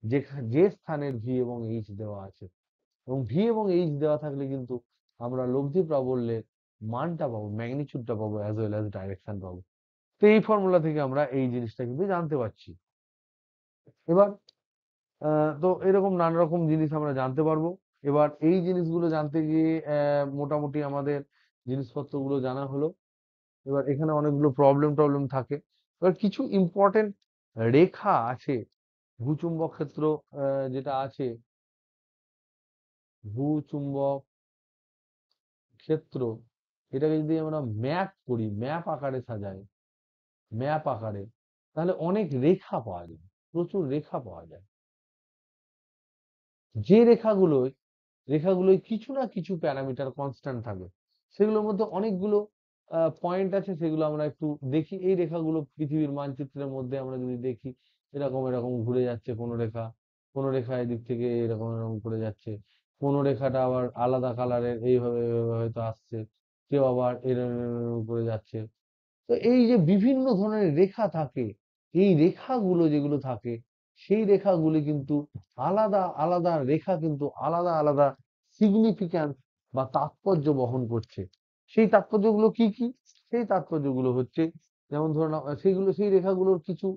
যে যে স্থানের ভি এবং এইচ দেওয়া আছে। এবং ভি এবং এইচ দেওয়া থাকলে কিন্তু আমরা লব্ধি প্রাবল্যের মানটা পাবো, ম্যাগনিচিউডটা পাবো, অ্যাজ ওয়েল অ্যাজ ডাইরেকশন পাবো। তো এই ফর্মুলা থেকে আমরা এই জিনিসটা কিন্তু জানতে পারছি। এবার তো এরকম নানা রকম জিনিস আমরা জানতে পারবো। এবার এই জিনিসগুলো জানতে গিয়ে মোটামুটি আমাদের জিনিসপত্রগুলো জানা হলো। এবার এখানে অনেকগুলো প্রবলেম টবলেম থাকে। এবার কিছু ইম্পর্টেন্ট রেখা আছে, ভূচুম্বক ক্ষেত্র যেটা আছে, ভূচুম্বক ক্ষেত্র, এটাকে যদি আমরা ম্যাপ করি, ম্যাপ আকারে সাজাই, ম্যাপ আকারে, তাহলে অনেক রেখা পাওয়া যায়, প্রচুর রেখা পাওয়া যায়। যে রেখাগুলোয়, রেখাগুলোয় কিছু না কিছু প্যারামিটার কনস্ট্যান্ট থাকে, সেগুলোর মধ্যে অনেকগুলো পয়েন্ট আছে, সেগুলো আমরা একটু দেখি। এই রেখাগুলো পৃথিবীর মানচিত্রের মধ্যে আমরা যদি দেখি, এরকম এরকম ঘুরে যাচ্ছে কোনো রেখা, কোনো রেখা এদিক থেকে এরকম এরকম করে যাচ্ছে, কোনো রেখাটা আবার আলাদা কালারের এইভাবে এইভাবে হয়তো আসছে, কেউ আবার এরকম এরকম করে যাচ্ছে। তো এই যে বিভিন্ন ধরনের রেখা থাকে, এই রেখাগুলো যেগুলো থাকে, সেই রেখাগুলি কিন্তু আলাদা আলাদা রেখা কিন্তু আলাদা আলাদা সিগনিফিক্যান্স বা তাৎপর্য বহন করছে। সেই তাৎপর্যগুলো কি কি? সেই তাৎপর্যগুলো হচ্ছে, যেমন ধরুন সেইগুলো, সেই রেখাগুলোর কিছু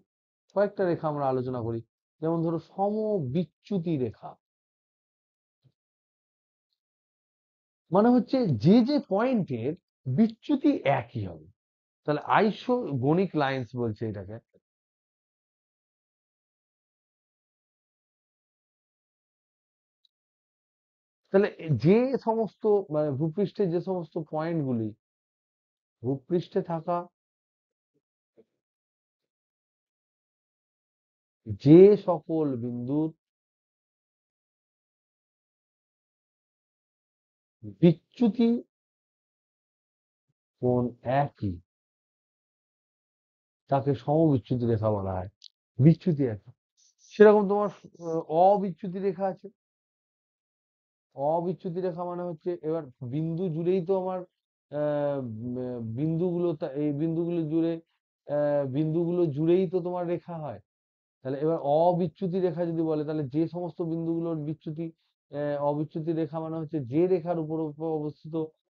কয়েকটা রেখা আমরা আলোচনা করি। যেমন ধরো সমবিচ্যুতি রেখা, মানে হচ্ছে যে যে পয়েন্টের বিচ্যুতি একই হবে, তাহলে আইসোগনিক লাইন্স বলছে এটাকে। তাহলে যে সমস্ত মানে ভূপৃষ্ঠে যে সমস্ত পয়েন্টগুলি ভূপৃষ্ঠে থাকা যে সকল বিন্দুর বিচ্যুতি কোণ একই তাকে সমবিচ্যুতি রেখা বলা হয়। বিচ্যুতি একই, সেরকম তোমার অবিচ্যুতি রেখা আছে। অবিচ্যুতি রেখা মানে হচ্ছে এবার বিন্দু জুড়েই তো আমার বিন্দুগুলো এই বিন্দুগুলো জুড়ে বিন্দুগুলো জুড়েই তো তোমার রেখা হয়। তাহলে এবার অবিচ্যুতি রেখা যদি বলে, তাহলে যে সমস্ত বিন্দুগুলোর বিচ্যুতি অবিচ্যুতি রেখা মানে হচ্ছে যে রেখার উপর অবস্থিত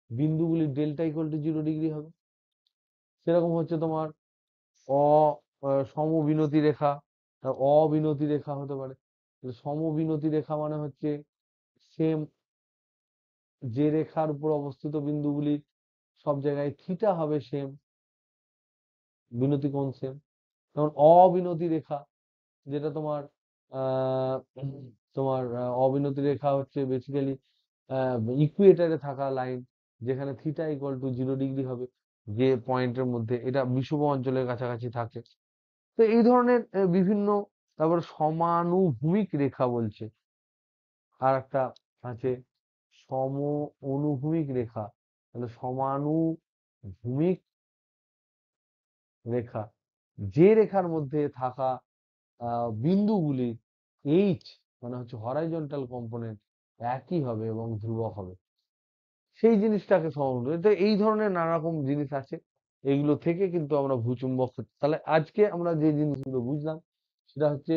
বিন্দুগুলি ডেল্টা ইকুয়াল টু 0 ডিগ্রি হবে। সেরকম হচ্ছে তোমার অ সমবিনতি রেখা, অবিনতি রেখা হতে পারে। সমবিনতি রেখা মানে হচ্ছে সেম যে রেখার উপর অবস্থিত বিন্দুগুলি সব জায়গায় থিটা হবে সেম, বিনতি কোণ সেম। যেমন অবিনতি রেখা, যেটা তোমার আহ তোমার অবিনতি রেখা হচ্ছে বেসিক্যালি ইকুয়েটারে থাকা লাইন, যেখানে থিটা ইকুয়াল টু 0 ডিগ্রি হবে যে পয়েন্টের মধ্যে, এটা বিষুব অঞ্চলের কাছাকাছি থাকে। তো এই ধরনের বিভিন্ন, তারপর সমানুভূমিক রেখা বলছে আর একটা আছে, সম অনুভূমিক রেখা। তাহলে সমানুভূমিক রেখা, যে রেখার মধ্যে থাকা বিন্দুগুলির এইচ মানে হচ্ছে হরাইজন্টাল কম্পোনেন্ট একই হবে এবং ধ্রুবক হবে, সেই জিনিসটাকে সমন্বয়। তো এই ধরনের নানা রকম জিনিস আছে, এইগুলো থেকে কিন্তু আমরা ভূচুম্বক, তাহলে আজকে আমরা যে জিনিসগুলো বুঝলাম সেটা হচ্ছে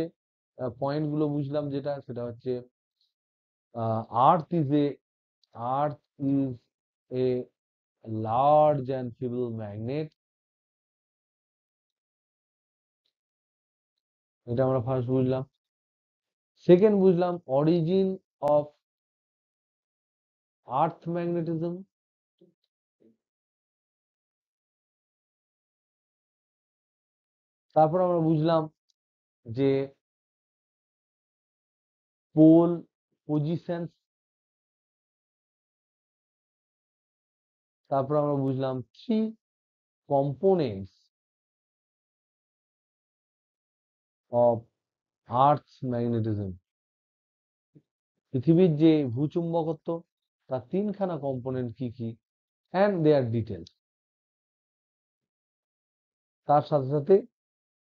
পয়েন্ট গুলো বুঝলাম, যেটা সেটা হচ্ছে earth is a earth is a large and feeble magnet, এটা আমরা ফার্স্ট বুঝলাম। সেকেন্ড বুঝলাম অরিজিন অফ আর্থ ম্যাগনেটিজম। তারপর আমরা বুঝলাম যে পোল পজিশন। তারপর আমরা বুঝলাম three components of earth magnetism, পৃথিবীর যে ভূচুম্বকত্ব তার তিনখানা কম্পোনেন্ট কি কি, অ্যান্ড দেয়ার ডিটেলস। তার সাথে সাথে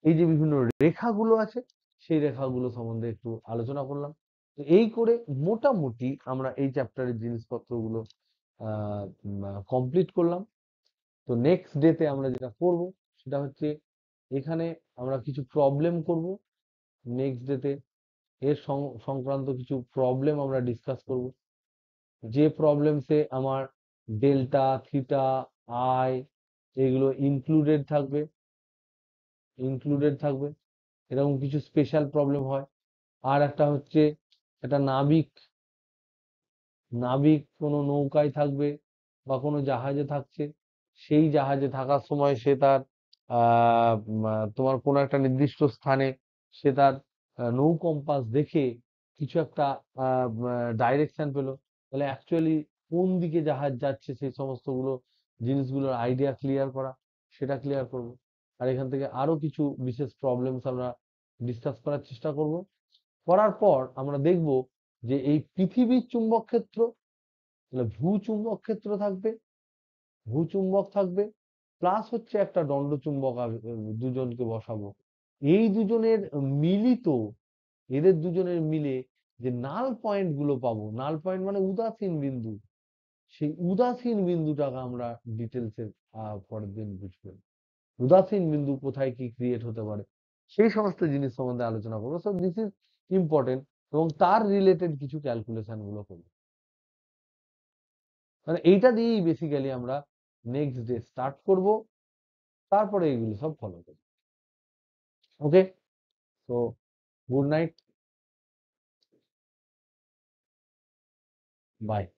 এই যে বিভিন্ন রেখাগুলো আছে সেই রেখাগুলো সম্বন্ধে একটু আলোচনা করলাম। তো এই করে মোটামুটি আমরা এই চ্যাপ্টারের জিনিসপত্রগুলো কমপ্লিট করলাম। তো নেক্সট ডেতে আমরা যেটা করব সেটা হচ্ছে এখানে আমরা কিছু প্রবলেম করব। নেক্সট ডেতে এর সংক্রান্ত কিছু প্রবলেম আমরা ডিসকাস করব, যে প্রবলেমসে আমার ডেল্টা থিটা আই এগুলো ইনক্লুডেড থাকবে এরকম কিছু স্পেশাল প্রবলেম হয়। আর একটা হচ্ছে একটা নাবিক নাবিক কোনো নৌকায় থাকবে বা কোনো জাহাজে থাকছে, সেই জাহাজে থাকার সময় সে তার তোমার কোনো একটা নির্দিষ্ট স্থানে সে তার নৌ কম্পাস দেখে কিছু একটা ডাইরেকশন পেলো, তাহলে অ্যাকচুয়ালি কোন দিকে জাহাজ যাচ্ছে সেই সমস্ত জিনিসগুলোর আইডিয়া ক্লিয়ার করা, সেটা ক্লিয়ার করব। আর এখান থেকে আরো কিছু বিশেষ প্রবলেমস আমরা ডিসকাস করার চেষ্টা করব। করার পর আমরা দেখব যে এই পৃথিবীর চুম্বক ক্ষেত্র, তাহলে ভূচুম্বক ক্ষেত্র থাকবে, ভূচুম্বক থাকবে, প্লাস হচ্ছে একটা দণ্ডচুম্বক দুজনকে বসাবো। এই দুজনের মিলিত, এদের দুজনের মিলে যে নাল পয়েন্ট গুলো পাবো, নাল পয়েন্ট মানে উদাসীন বিন্দু, সেই উদাসীন বিন্দুটাকে আমরা ডিটেলসে পরের দিন বুঝবেন। উদাসীন বিন্দু কোথায় কি ক্রিয়েট হতে পারে সেই সমস্ত জিনিস সম্বন্ধে আলোচনা করবো। সো দিস ইজ ইম্পর্টেন্ট, এবং তার রিলেটেড কিছু ক্যালকুলেশন গুলো করবো। মানে এইটা দিয়েই বেসিক্যালি আমরা নেক্সট ডে স্টার্ট করব, তারপরে এইগুলো সব ফলো করব। ওকে, তো গুড নাইট, বাই।